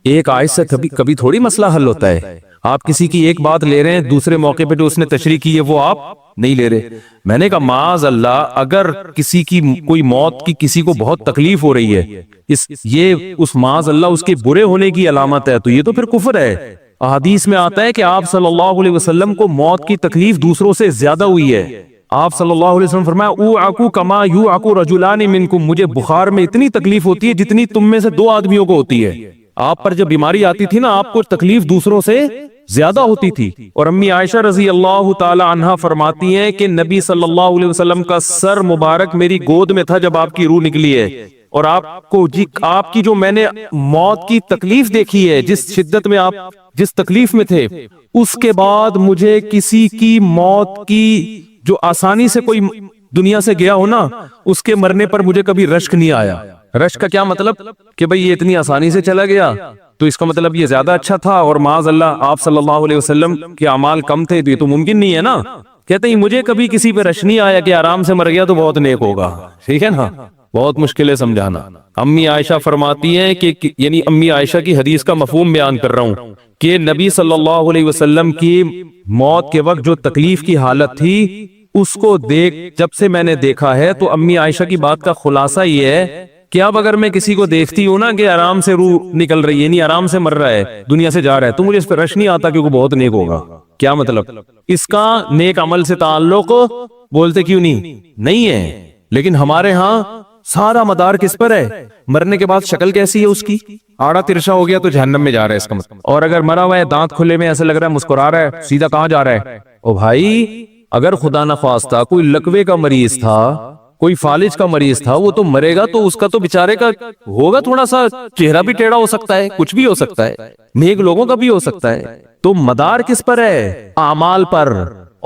ایک آیت سے کبھی تھوڑی مسئلہ حل ہوتا ہے۔ آپ کسی کی ایک بات لے رہے ہیں، دوسرے موقع پہ جو اس نے تشریح کی ہے وہ آپ نہیں لے رہے۔ میں نے کہا معاذ اللہ، اگر کسی کی کوئی موت کی کسی کو بہت تکلیف ہو رہی ہے، یہ اس معاذ اللہ اس کے برے ہونے کی علامت ہے، تو یہ تو پھر کفر ہے۔ احادیث میں آتا ہے کہ آپ صلی اللہ علیہ وسلم کو موت کی تکلیف دوسروں سے زیادہ ہوئی ہے۔ آپ صلی اللہ علیہ وسلم فرمایا اوعکو کما یوعکو رجلان منکم، مجھے بخار میں اتنی تکلیف ہوتی ہے جتنی تم میں سے 2 آدمیوں کو ہوتی ہے۔ آپ پر جب بیماری آتی تھی نا، آپ کو تکلیف دوسروں سے زیادہ ہوتی تھی۔ اور امی عائشہ رضی اللہ تعالی عنہا فرماتی ہیں کہ نبی صلی اللہ علیہ وسلم کا سر مبارک میری گود میں تھا جب آپ کی روح نکلی ہے، اور آپ کی جو میں نے موت کی تکلیف دیکھی ہے، جس شدت میں آپ جس تکلیف میں تھے، اس کے بعد مجھے کسی کی موت کی جو آسانی سے کوئی دنیا سے گیا ہو نا، اس کے مرنے پر مجھے کبھی رشک نہیں آیا۔ رشک کا کیا مطلب؟ کہ بھئی یہ اتنی آسانی سے چلا گیا تو اس کا مطلب یہ زیادہ اچھا تھا، اور معاذ اللہ آپ صلی اللہ علیہ وسلم کے اعمال کم تھے، تو یہ تو ممکن نہیں ہے نا۔ کہتے ہیں مجھے کبھی کسی پہ رشک نہیں آیا کہ آرام سے مر گیا تو بہت نیک ہوگا، ٹھیک ہے نا؟ بہت مشکل ہے سمجھانا۔ امی عائشہ فرماتی ہیں کہ یعنی امی عائشہ کی حدیث کا مفہوم بیان کر رہا ہوں کہ نبی صلی اللہ علیہ وسلم کی موت کے وقت جو تکلیف کی حالت تھی، اس کو جب سے میں نے دیکھا ہے، تو امی عائشہ کی بات کا خلاصہ یہ ہے کہ اب اگر میں کسی کو دیکھتی ہوں نا کہ آرام سے روح نکل رہی ہے، یعنی آرام سے مر رہا ہے، دنیا سے جا رہا ہے، تو مجھے اس پہ رش نہیں آتا کیونکہ بہت نیک ہوگا۔ کیا مطلب؟ اس کا نیک عمل سے تعلق بولتے کیوں نہیں ہے؟ لیکن ہمارے ہاں سارا مدار کس پر ہے؟ مرنے کے بعد شکل کیسی ہے اس کی؟ آڑا ترشا ہو گیا تو جہنم میں جا رہا ہے اس کا مطلب۔ اور اگر مرا ہوا ہے، دانت کھلے میں، ایسا لگ رہا ہے مسکرا رہا ہے، سیدھا کہاں جا رہا ہے؟ او بھائی، اگر خدا نخواستہ کوئی لکوے کا مریض تھا، کوئی فالج کا مریض تھا، وہ تو مرے گا تو اس کا تو بیچارے کا ہوگا تھوڑا سا چہرہ بھی ٹیڑھا ہو سکتا ہے، کچھ بھی ہو سکتا ہے، نیک لوگوں کا بھی ہو سکتا ہے۔ تو مدار کس پر ہے؟ اعمال پر۔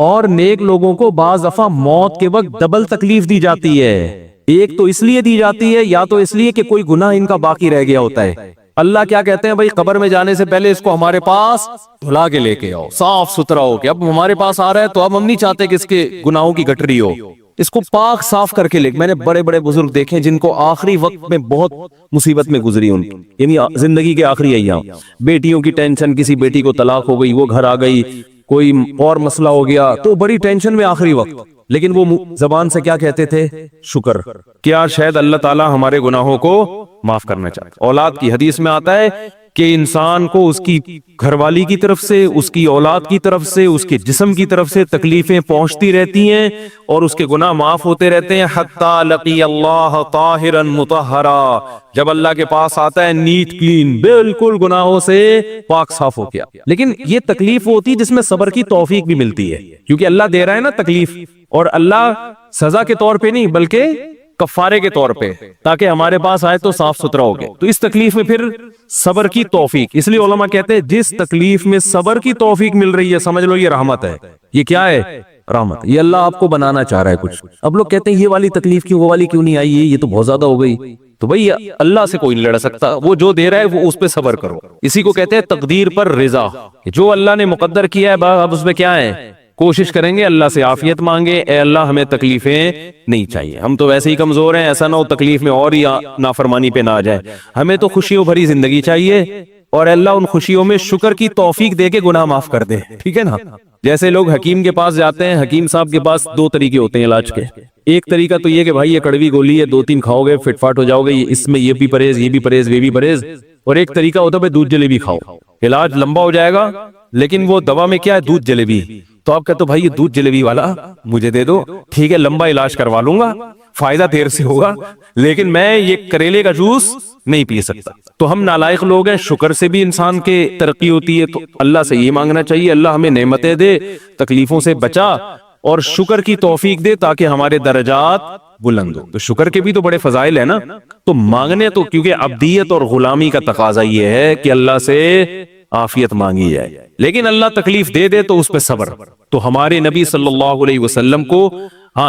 اور نیک لوگوں کو بعض دفعہ موت کے وقت ڈبل تکلیف دی جاتی ہے۔ ایک تو اس لیے دی جاتی ہے، یا تو اس لیے کہ کوئی گناہ ان کا باقی رہ گیا ہوتا ہے۔ اللہ کیا کہتے ہیں؟ بھائی قبر میں جانے سے پہلے اس کو ہمارے پاس دھلا کے لے کے آؤ، صاف ستھرا ہو کے۔ اب ہمارے پاس آ رہا ہے تو اب ہم نہیں چاہتے کہ اس کے گناہوں کی گٹری ہو، اس کو پاک صاف کر کے لے۔ میں نے بڑے بڑے بزرگ دیکھے جن کو آخری وقت میں بہت مصیبت میں گزری، یعنی زندگی کے آخری ایام، بیٹیوں کی ٹینشن، کسی بیٹی کو طلاق ہو گئی، وہ گھر آ گئی، کوئی اور مسئلہ ہو گیا تو بڑی ٹینشن میں آخری وقت، لیکن وہ زبان سے کیا کہتے تھے؟ شکر. کیا شاید اللہ تعالیٰ ہمارے گناہوں کو معاف کرنا چاہتے. اولاد کی حدیث میں آتا ہے کہ انسان کو اس کی گھر والی کی طرف سے، اس کی اولاد کی طرف سے، اس کے جسم کی طرف سے تکلیفیں پہنچتی رہتی ہیں اور اس کے گناہ معاف ہوتے رہتے ہیں حتی لقی اللہ طاہرا مطہرا، جب اللہ کے پاس آتا ہے نیٹ کلین، بالکل گناہوں سے پاک صاف ہو گیا. لیکن یہ تکلیف ہوتی ہے جس میں صبر کی توفیق بھی ملتی ہے، کیونکہ اللہ دے رہا ہے نا تکلیف، اور اللہ سزا کے طور پہ نہیں بلکہ کفارے کے طور پہ، تاکہ ہمارے پاس آئے تو صاف ستھرا ہو گئے. تو اس تکلیف میں پھر صبر کی توفیق، اس لیے علماء کہتے ہیں جس تکلیف میں صبر کی توفیق مل رہی ہے سمجھ لو یہ رحمت ہے. یہ کیا ہے؟ رحمت. یہ اللہ آپ کو بنانا چاہ رہا ہے کچھ. اب لوگ کہتے ہیں یہ والی تکلیف کیوں، وہ والی کیوں نہیں آئی، یہ تو بہت زیادہ ہو گئی. تو بھئی اللہ سے کوئی نہیں لڑ سکتا، وہ جو دے رہا ہے وہ اس پہ صبر کرو. اسی کو کہتے ہیں تقدیر پر رضا، جو اللہ نے مقدر کیا ہے اب اس میں کیا ہے، کوشش کریں گے اللہ سے عافیت مانگے، اے اللہ ہمیں تکلیفیں نہیں چاہیے، ہم تو ویسے ہی کمزور ہیں، ایسا نہ ہو تکلیف میں اور ہی نافرمانی پہ نہ آ جائے، ہمیں تو خوشیوں بھری زندگی چاہیے، اور اللہ ان خوشیوں میں شکر کی توفیق دے کے گناہ معاف کر دے. ٹھیک ہے نا؟ جیسے لوگ حکیم کے پاس جاتے ہیں، حکیم صاحب کے پاس دو طریقے ہوتے ہیں علاج کے. ایک طریقہ تو یہ کہ بھائی یہ کڑوی گولی ہے، 2-3 کھاؤ گے فٹ فاٹ ہو جاؤ گے، اس میں یہ بھی پرہیز، یہ بھی پرہیز، یہ بھی پرہیز. اور ایک طریقہ ہوتا ہے بھائی دودھ جلیبی کھاؤ، علاج لمبا ہو جائے گا لیکن وہ دوا میں کیا ہے، دودھ جلیبی. تو آپ کہتے ہو بھائی یہ دودھ جلیبی والا مجھے دے دو، ٹھیک ہے لمبا علاج کروا لوں گا، فائدہ دیر سے ہوگا، لیکن میں یہ کریلے کا جوس نہیں پی سکتا. تو ہم نالائق لوگ ہیں، شکر سے بھی انسان کے ترقی ہوتی ہے. تو اللہ سے یہ مانگنا چاہیے اللہ ہمیں نعمتیں دے، تکلیفوں سے بچا اور شکر کی توفیق دے تاکہ ہمارے درجات بلند ہو. تو شکر کے بھی تو بڑے فضائل ہیں نا. تو مانگنے تو کیونکہ عبدیت اور غلامی کا تقاضا یہ ہے کہ اللہ سے عافیت مانگی جائے، لیکن اللہ تکلیف دے دے تو اس پہ صبر. تو ہمارے نبی صلی اللہ علیہ وسلم کو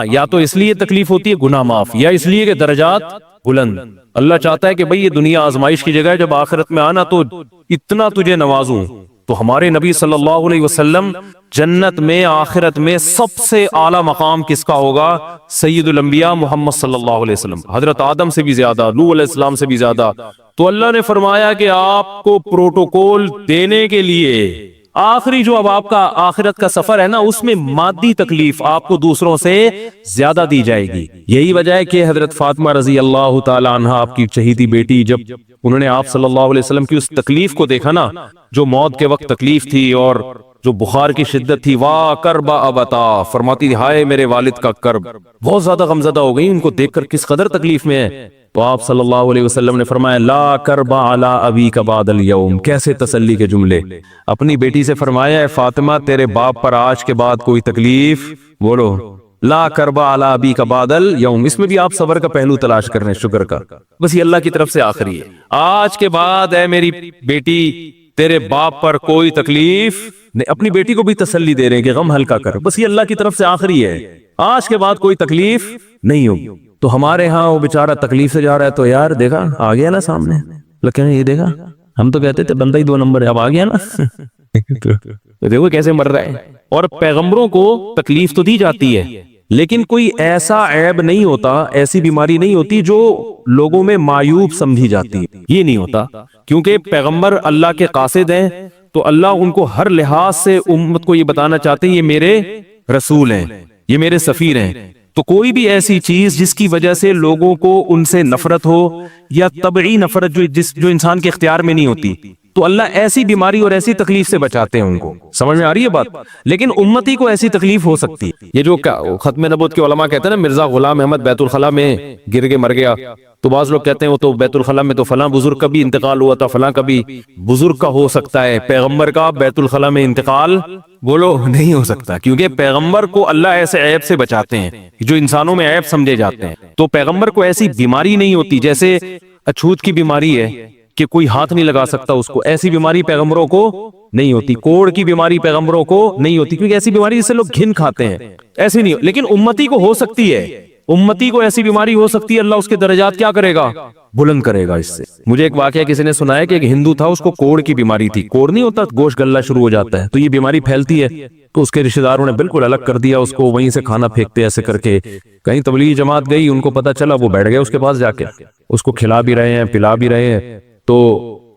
یا تو اس لیے تکلیف ہوتی ہے گناہ معاف، یا اس لیے کہ درجات بلند. اللہ چاہتا ہے کہ بھئی یہ دنیا آزمائش کی جگہ ہے، جب آخرت میں آنا تو اتنا تجھے نوازوں. تو ہمارے نبی صلی اللہ علیہ وسلم جنت میں آخرت میں سب سے اعلیٰ مقام کس کا ہوگا؟ سید الانبیاء محمد صلی اللہ علیہ وسلم، حضرت آدم سے بھی زیادہ، نوح علیہ السلام سے بھی زیادہ. تو اللہ نے فرمایا کہ آپ کو پروٹوکول دینے کے لیے آخری جو اب آپ کا آخرت کا سفر ہے نا، اس میں مادی تکلیف آپ کو دوسروں سے زیادہ دی جائے گی. یہی وجہ ہے کہ حضرت فاطمہ رضی اللہ تعالی عنہ آپ کی چہیتی بیٹی، جب انہوں نے آپ صلی اللہ علیہ وسلم کی اس تکلیف کو دیکھا نا، جو موت کے وقت تکلیف تھی اور جو بخار کی شدت تھی، واہ کربا ابتا، فرماتی تھی ہائے میرے والد کا کرب. بہت زیادہ غمزدہ ہو گئی ان کو دیکھ کر کس قدر تکلیف میں ہے. تو آپ صلی اللہ علیہ وسلم نے فرمایا لا کربا علی ابیک بعد اليوم. کیسے تسلی کے جملے. اپنی بیٹی سے فرمایا ہے فاطمہ تیرے باپ پر آج کے بعد کوئی تکلیف، بولو لا کربا علی ابیک بعد اليوم. اس میں بھی آپ صبر کا پہلو تلاش کر رہے ہیں، شکر کا. بس یہ اللہ کی طرف سے آخری ہے، آج کے بعد اے میری بیٹی تیرے باپ پر کوئی تکلیف نہیں. اپنی بیٹی کو بھی تسلی دے رہے ہیں کہ غم ہلکا کر، بس یہ اللہ کی طرف سے آخری ہے، آج کے بعد کوئی تکلیف نہیں ہوگی. تو ہمارے ہاں وہ بیچارہ تکلیف سے جا رہا ہے تو یار دیکھا آ گیا نا سامنے، لیکن یہ دیکھا ہم تو کہتے تھے بندہ ہی 2 نمبر ہے، اب آ گیا نا. تو دیکھو کیسے مر رہا ہے. اور پیغمبروں کو تکلیف تو دی جاتی ہے لیکن کوئی ایسا عیب نہیں ہوتا، ایسی بیماری نہیں ہوتی جو لوگوں میں معیوب سمجھی جاتی ہے. یہ نہیں ہوتا کیونکہ پیغمبر اللہ کے قاصد ہیں، تو اللہ ان کو ہر لحاظ سے امت کو یہ بتانا چاہتے ہیں یہ میرے رسول ہیں، یہ میرے سفیر ہیں. تو کوئی بھی ایسی چیز جس کی وجہ سے لوگوں کو ان سے نفرت ہو، یا طبعی نفرت جو انسان کے اختیار میں نہیں ہوتی، تو اللہ ایسی بیماری اور ایسی تکلیف سے بچاتے ہیں ان کو. سمجھ میں آ رہی ہے بات؟ لیکن امتی کو ایسی تکلیف ہو سکتی ہے. یہ جو ختم نبوت کے علماء کہتے ہیں نا مرزا غلام احمد بیت الخلاء میں گر کے مر گیا، تو بعض لوگ کہتے ہیں وہ تو بیت الخلاء میں تو فلاں بزرگ کا بھی انتقال ہوا تھا، فلاں کا بھی بزرگ کا ہو سکتا ہے، پیغمبر کا بیت الخلاء میں انتقال بولو نہیں ہو سکتا، کیونکہ پیغمبر کو اللہ ایسے عیب سے بچاتے ہیں جو انسانوں میں عیب سمجھے جاتے ہیں. تو پیغمبر کو ایسی بیماری نہیں ہوتی، جیسے اچھوت کی بیماری ہے کہ کوئی ہاتھ نہیں لگا سکتا اس کو، ایسی بیماری پیغمبروں کو نہیں ہوتی. کوڑ کی بیماری پیغمبروں کو نہیں ہوتی، کیونکہ ایسی بیماری جس سے لوگ گھن کھاتے ہیں، ایسی نہیں. لیکن امتی کو ہو سکتی ہے، امتی کو ایسی بیماری ہو سکتی ہے، اللہ اس کے درجات کیا کرے گا؟ بلند کرے گا. اس سے مجھے ایک واقعہ کسی نے سنایا کہ ایک ہندو تھا، اس کو کوڑ کی بیماری تھی. کوڑ نہیں ہوتا گوشت گلنا شروع ہو جاتا ہے، تو یہ بیماری پھیلتی ہے. تو اس کے رشتہ داروں نے بالکل الگ کر دیا اس کو، وہیں سے کھانا پھینکتے ایسے کر کے. کہیں تبلیغی جماعت گئی، ان کو پتا چلا، وہ بیٹھ گئے اس کے پاس جا کے، اس کو کھلا بھی رہے ہیں پلا بھی رہے ہیں. تو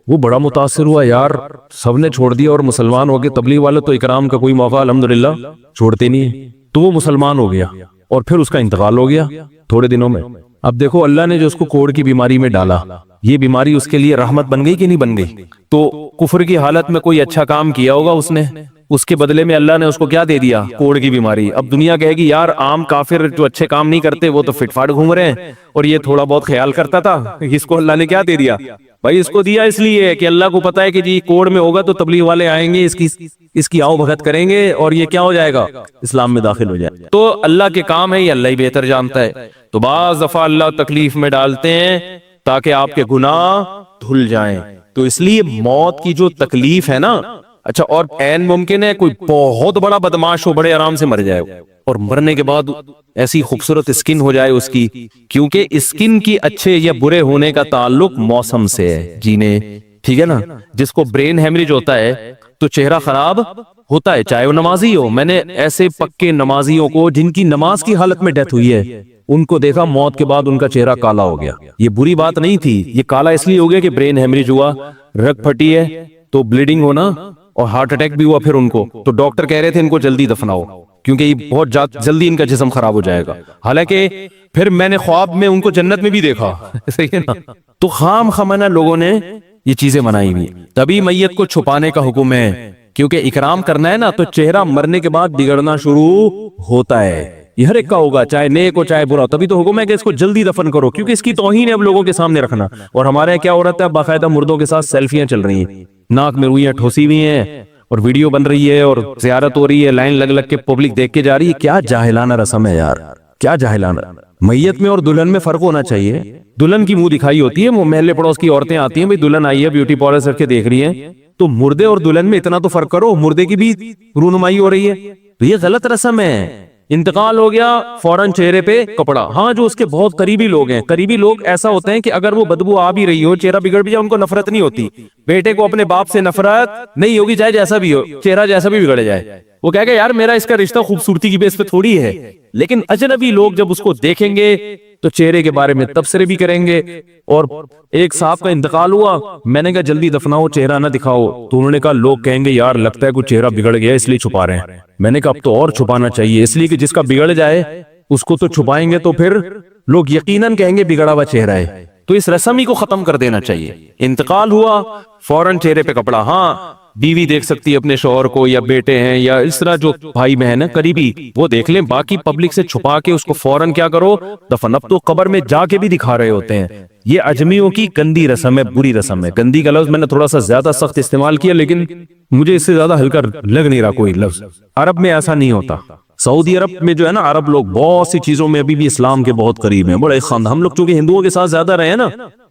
وہ بڑا متاثر ہوا، یار سب نے چھوڑ دیا اور مسلمان ہو گئے، تبلیغ والے تو اکرام کا کوئی موقع الحمدللہ چھوڑتے نہیں ہیں، تو وہ مسلمان ہو گیا اور پھر اس کا انتقال ہو گیا تھوڑے دنوں میں۔ اب دیکھو اللہ نے جو اس کو کوڑ کی بیماری میں ڈالا، یہ بیماری اس کے لیے رحمت بن گئی کہ نہیں بن گئی؟ تو کفر کی حالت میں کوئی اچھا کام کیا ہوگا اس نے، اس کے بدلے میں اللہ نے اس کو کیا دے دیا؟ کوڑ کی بیماری۔ اب دنیا کہے گی یار عام کافر جو اچھے کام نہیں کرتے وہ تو فٹ فاٹ گھوم رہے ہیں، اور یہ تھوڑا بہت خیال کرتا تھا، اس کو اللہ نے کیا دے دیا؟ بھائی اس کو دیا اس لیے کہ اللہ کو پتا ہے کہ جی کوڑ میں ہوگا تو تبلیغ والے آئیں گے، اس کی آؤ بھگت کریں گے اور یہ کیا ہو جائے گا؟ اسلام میں داخل ہو جائے۔ تو اللہ کے کام ہے، یہ اللہ ہی بہتر جانتا ہے۔ تو بعض دفعہ اللہ تکلیف میں ڈالتے ہیں تاکہ آپ کے گناہ دھل جائیں۔ تو اس لیے موت کی جو تکلیف ہے نا، اچھا اور عین ممکن ہے کوئی بہت بڑا بدماش ہو، بڑے آرام سے مر جائے اور مرنے کے بعد ایسی خوبصورت اسکن ہو جائے اس کی، کیونکہ اسکن کی اچھے یا برے ہونے کا تعلق موسم سے ہے جینے، ٹھیک ہے نا؟ جس کو برین ہیمریج ہوتا ہے تو چہرہ خراب ہوتا ہے، چاہے وہ نمازی ہو۔ میں نے ایسے پکے نمازیوں کو جن کی نماز کی حالت میں ڈیتھ ہوئی ہے، ان کو دیکھا موت کے بعد ان کا چہرہ کالا ہو گیا۔ یہ بری بات نہیں تھی، یہ کالا اس لیے ہو گیا کہ برین ہیمریج ہوا، رگ پھٹی ہے تو بلیڈنگ ہونا اور ہارٹ اٹیک بھی ہوا پھر ان کو، تو ڈاکٹر کہہ رہے تھے ان کو جلدی دفناؤ کیونکہ یہ بہت جلدی ان کا جسم خراب ہو جائے گا۔ حالانکہ پھر میں نے خواب میں ان کو جنت میں بھی دیکھا، صحیح ہے نا؟ تو خام خمانہ لوگوں نے یہ چیزیں بنائی ہوئی۔ تبھی میت کو چھپانے کا حکم ہے، کیونکہ اکرام کرنا ہے نا، تو چہرہ مرنے کے بعد بگڑنا شروع ہوتا ہے۔ یہ ہر ایک کا ہوگا، چاہے نیک ہو چاہے برا، تبھی تو حکم ہے کہ اس کو جلدی دفن کرو، کیونکہ اس کی توہین ہے اب لوگوں کے سامنے رکھنا۔ اور ہمارے یہاں کیا ہو رہا ہے؟ باقاعدہ مردوں کے ساتھ سیلفیاں چل رہی ہیں، ناک میں روئیاں ٹھوسی ہوئی ہیں اور ویڈیو بن رہی ہے اور زیارت ہو رہی ہے، لائن لگ لگ کے پبلک دیکھ کے جا رہی ہے۔ کیا جاہلانہ رسم ہے یار، کیا جاہلانہ۔ میت میں اور دلہن میں فرق ہونا چاہیے۔ دلہن کی منہ دکھائی ہوتی ہے، وہ محلے پڑوس کی عورتیں آتی ہیں، بھئی دلہن آئی ہے، بیوٹی پارلر سے کے دیکھ رہی ہیں، تو مردے اور دلہن میں اتنا تو فرق کرو، مردے کی بھی رونمائی ہو رہی ہے، تو یہ غلط رسم ہے۔ انتقال ہو گیا فوراً چہرے پہ کپڑا۔ ہاں جو اس کے بہت قریبی لوگ ہیں، قریبی لوگ ایسا ہوتے ہیں کہ اگر وہ بدبو آ بھی رہی ہو، چہرہ بگڑ بھی جائے، ان کو نفرت نہیں ہوتی۔ بیٹے کو اپنے باپ سے نفرت نہیں ہوگی، چاہے جیسا بھی ہو، چہرہ جیسا بھی بگڑ جائے، وہ کہے گا یار میرا اس کا رشتہ خوبصورتی کی بیس پہ تھوڑی ہے۔ لیکن اجنبی لوگ جب اس کو دیکھیں گے تو چہرے کے بارے میں تبصرے بھی کریں گے۔ اور ایک صاحب کا انتقال ہوا، میں نے کہا جلدی دفناؤ، چہرہ نہ دکھاؤ، تو انہوں نے کہا لوگ کہیں گے یار لگتا ہے کوئی چہرہ بگڑ گیا اس لیے چھپا رہے ہیں۔ میں نے کہا اب تو اور چھپانا چاہیے، اس لیے کہ جس کا بگڑ جائے اس کو تو چھپائیں گے تو پھر لوگ یقیناً کہیں گے بگڑا ہوا چہرہ ہے، تو اس رسم ہی کو ختم کر دینا چاہیے۔ انتقال ہوا فوراً چہرے پہ کپڑا۔ ہاں بیوی دیکھ سکتی ہے اپنے شوہر کو، یا بیٹے ہیں یا اس طرح جو بھائی بہن ہیں قریبی، وہ دیکھ لیں، باقی پبلک سے چھپا کے اس کو فوراً کیا کرو؟ دفن۔ اب تو قبر میں جا کے بھی دکھا رہے ہوتے ہیں۔ یہ اجمیوں کی گندی رسم ہے، بری رسم ہے۔ گندی کا لفظ میں نے تھوڑا سا زیادہ سخت استعمال کیا، لیکن مجھے اس سے زیادہ ہلکا لگ نہیں رہا کوئی لفظ۔ عرب میں ایسا نہیں ہوتا۔ سعودی عرب میں جو ہے نا، عرب لوگ بہت سی چیزوں میں ابھی بھی اسلام کے بہت قریب ہیں، بڑے خاندان۔ ہم لوگ چونکہ ہندوؤں کے ساتھ زیادہ رہے ہیں نا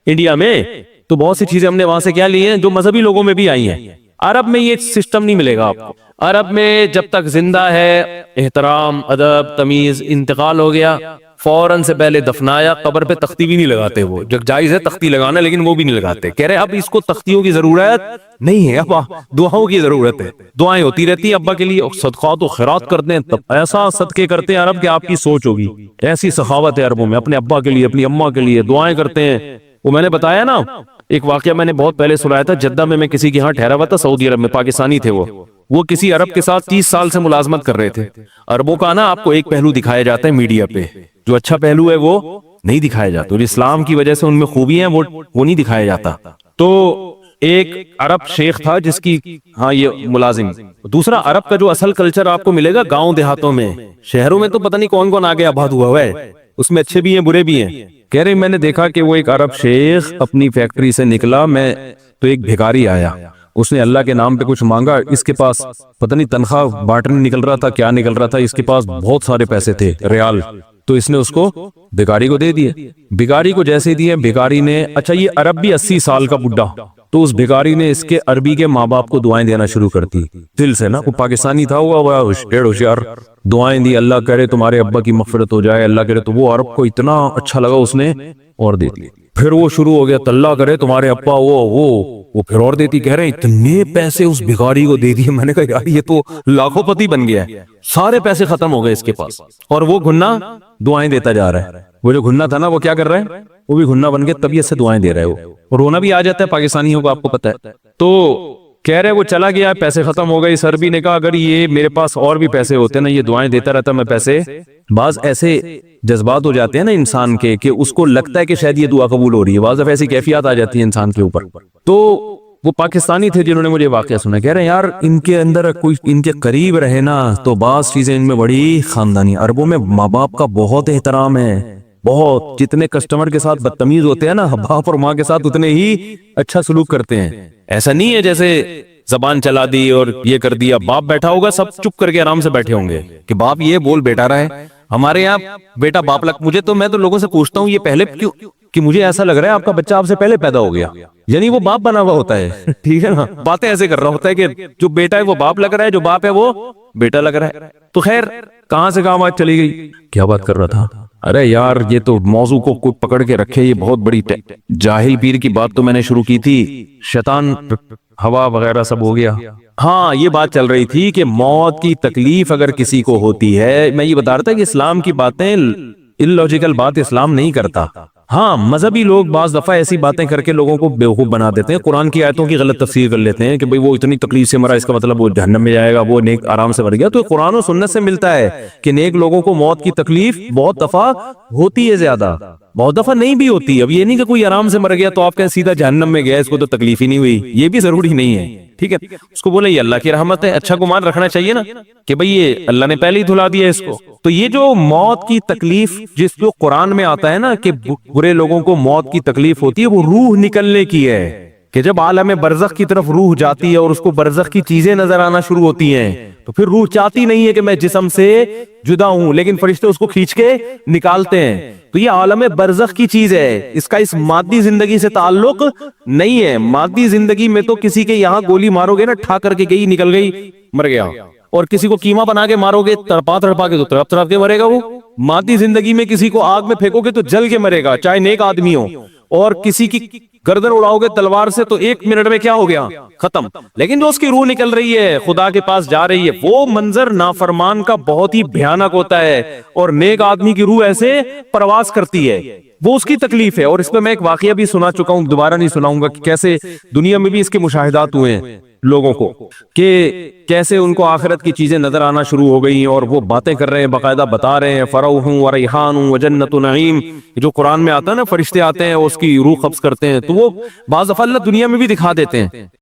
انڈیا میں، تو بہت سی چیزیں ہم نے وہاں سے کیا لی ہیں جو مذہبی لوگوں میں بھی آئی ہیں۔ عرب میں یہ سسٹم نہیں ملے گا آپ کو۔ عرب میں جب تک زندہ ہے احترام، ادب، تمیز۔ انتقال ہو گیا فوراً سے پہلے دفنایا، قبر پہ تختی بھی نہیں لگاتے۔ وہ جب جائز ہے تختی لگانا، لیکن وہ بھی نہیں لگاتے، کہہ رہے اب اس کو تختیوں کی ضرورت نہیں ہے، اب دعاؤں کی ضرورت ہے۔ دعائیں ہوتی رہتی ہیں ابا کے لیے، صدقات و خیرات کرتے ہیں، تب ایسا صدقے کرتے ہیں عرب کہ آپ کی سوچ ہوگی۔ ایسی سخاوت ہے عربوں میں، اپنے ابا کے لیے اپنی اماں کے لیے دعائیں کرتے ہیں۔ وہ میں نے بتایا نا ایک واقعہ میں نے بہت پہلے سنایا تھا، جدہ میں کسی کے ہاں ٹھہرا ہوا تھا، سعودی عرب میں، پاکستانی تھے وہ کسی عرب کے ساتھ 30 سال سے ملازمت کر رہے تھے۔ عربوں کا نا آپ کو ایک پہلو دکھایا جاتا ہے میڈیا پہ، جو اچھا پہلو ہے وہ نہیں دکھایا جاتا، اور اسلام کی وجہ سے ان میں خوبی ہیں وہ نہیں دکھایا جاتا۔ تو ایک عرب شیخ تھا جس کی ہاں یہ ملازم۔ دوسرا عرب کا جو اصل کلچر آپ کو ملے گا گاؤں دیہاتوں میں، شہروں میں تو پتہ نہیں کون کون آگے آباد ہوا ہے، اس میں اچھے بھی ہیں برے بھی ہیں۔ کہہ رہے میں نے دیکھا کہ وہ ایک عرب شیخ اپنی فیکٹری سے نکلا، میں تو ایک بھیکاری آیا، اس نے اللہ کے نام پہ کچھ مانگا، اس کے پاس پتہ نہیں تنخواہ بانٹنے نکل رہا تھا کیا نکل رہا تھا، اس کے پاس بہت سارے پیسے تھے ریال، تو اس نے اس کو بھیکاری کو دے دیے۔ بھیکاری کو جیسے دیے، بھیکاری نے، اچھا یہ عرب بھی 80 سال کا بڈھا، تو اس بھیکاری نے اس کے عربی کے ماں باپ کو دعائیں دینا شروع کر دی دل سے نا۔ وہ پاکستانی تھا، وہ ہوشیار، دعائیں دی، اللہ کرے تمہارے ابا کی مغفرت ہو جائے، اللہ کرے، تو وہ عرب کو اتنا اچھا لگا اس نے اور دے دی۔ پھر وہ شروع ہو گیا اللہ کرے تمہارے ابا وہ پھر اور دیتی، کہہ رہے ہیں اتنے پیسے اس بھکاری کو دے دیے. میں نے کہا یار یہ تو لاکھوں پتی بن گیا ہے، سارے پیسے ختم ہو گئے اس کے پاس، اور وہ گھنا دعائیں دیتا جا رہا ہے. وہ جو گھنا تھا نا وہ کیا کر رہا ہے، وہ بھی گھنا بن کے طبیعت سے دعائیں دے رہا ہے. وہ رونا بھی آ جاتا ہے پاکستانیوں کو، آپ کو پتا ہے. تو کہہ رہے وہ چلا گیا، پیسے ختم ہو گئے. سربی نے کہا اگر یہ میرے پاس اور بھی پیسے ہوتے نا، یہ دعائیں دیتا رہتا میں پیسے. بعض ایسے جذبات ہو جاتے ہیں نا انسان کے کہ اس کو لگتا ہے کہ شاید یہ دعا قبول ہو رہی ہے، بعض دفعہ ایسی کیفیات آ جاتی ہیں انسان کے اوپر. تو وہ پاکستانی تھے جنہوں نے مجھے واقعہ سنا، کہہ رہے ہیں یار ان کے اندر کوئی ان کے قریب رہے نا تو بعض چیزیں ان میں بڑی خاندانی. عربوں میں ماں باپ کا بہت احترام ہے، بہت. جتنے کسٹمر کے ساتھ بدتمیز ہوتے ہیں نا، باپ اور ماں کے ساتھ اتنے ہی اچھا سلوک کرتے ہیں. ایسا نہیں ہے جیسے زبان چلا دی اور یہ کر دیا. باپ بیٹھا ہوگا سب چپ کر کے آرام سے بیٹھے ہوں گے کہ باپ یہ بول بیٹا رہا ہے. ہمارے یہاں بیٹا باپ لگ میں تو لوگوں سے پوچھتا ہوں یہ پہلے کیوں، کہ مجھے ایسا لگ رہا ہے آپ کا بچہ آپ سے پہلے پیدا ہو گیا، یعنی وہ باپ بنا ہوا ہوتا ہے. ٹھیک ہے نا، باتیں ایسے کر رہا ہوتا ہے کہ جو بیٹا ہے وہ باپ لگ رہا ہے، جو باپ ہے وہ بیٹا لگ رہا ہے. تو خیر کہاں سے کہاں بات چلی گئی، کیا بات کر رہا تھا. ارے یار یہ تو موضوع کو کوئی پکڑ کے رکھے، یہ بہت بڑی جاہل پیر کی بات تو میں نے شروع کی تھی، شیطان ہوا وغیرہ سب ہو گیا. ہاں یہ بات چل رہی تھی کہ موت کی تکلیف اگر کسی کو ہوتی ہے، میں یہ بتا رہا تھا کہ اسلام کی باتیں اللاجیکل بات اسلام نہیں کرتا. ہاں مذہبی لوگ بعض دفعہ ایسی باتیں کر کے لوگوں کو بیوقوف بنا دیتے ہیں، قرآن کی آیتوں کی غلط تفسیر کر لیتے ہیں کہ بھئی وہ اتنی تکلیف سے مرا اس کا مطلب وہ جہنم میں جائے گا، وہ نیک آرام سے مر گیا. تو قرآن و سنت سے ملتا ہے کہ نیک لوگوں کو موت کی تکلیف بہت دفعہ ہوتی ہے، زیادہ بہت دفعہ نہیں بھی ہوتی. اب یہ نہیں کہ کوئی آرام سے مر گیا تو آپ کہیں سیدھا جہنم میں گیا، اس کو تو تکلیف ہی نہیں ہوئی، یہ بھی ضروری نہیں ہے. ٹھیک ہے، اس کو بولے یہ اللہ کی رحمت ہے، اچھا گمان رکھنا چاہیے نا کہ بھئی یہ اللہ نے پہلے ہی دھلا دیا اس کو. تو یہ جو موت کی تکلیف جس جو قرآن میں آتا ہے نا کہ برے لوگوں کو موت کی تکلیف ہوتی ہے، وہ روح نکلنے کی ہے، کہ جب عالم برزخ کی طرف روح جاتی ہے اور اس کو برزخ کی چیزیں نظر آنا شروع ہوتی ہیں تو پھر روح چاہتی نہیں ہے کہ میں جسم سے جدا ہوں، لیکن فرشتے اس کو کھینچ کے نکالتے ہیں. تو یہ عالم برزخ کی چیز ہے، اس کا اس مادی زندگی سے تعلق نہیں ہے. مادی زندگی میں تو کسی کے یہاں گولی مارو گے نا، ٹھا کر کے گئی نکل گئی مر گیا، اور کسی کو کیما بنا کے مارو گے تڑپا تڑپا کے تو تڑپ تڑپ کے مرے گا. وہ مادی زندگی میں کسی کو آگ میں پھینکو گے تو جل کے مرے گا، چاہے نیک آدمی ہو. اور کسی کی گردن اڑاؤ گے تلوار سے تو 1 منٹ میں کیا ہو گیا، ختم. لیکن جو اس کی روح نکل رہی ہے، خدا کے پاس جا رہی ہے، وہ منظر نافرمان کا بہت ہی بھیانک ہوتا ہے. اور نیک آدمی کی روح ایسے پرواز کرتی ہے، وہ اس کی تکلیف ہے. اور اس پہ میں ایک واقعہ بھی سنا چکا ہوں، دوبارہ نہیں سناؤں گا، کہ کیسے دنیا میں بھی اس کے مشاہدات ہوئے ہیں لوگوں کو، کہ کیسے ان کو آخرت کی چیزیں نظر آنا شروع ہو گئی اور وہ باتیں کر رہے ہیں، باقاعدہ بتا رہے ہیں فروح و ریحان و جنت نعیم. جو قرآن میں آتا ہے نا فرشتے آتے ہیں اس کی روح قبض کرتے ہیں، تو وہ بعض دفعہ اللہ دنیا میں بھی دکھا دیتے ہیں.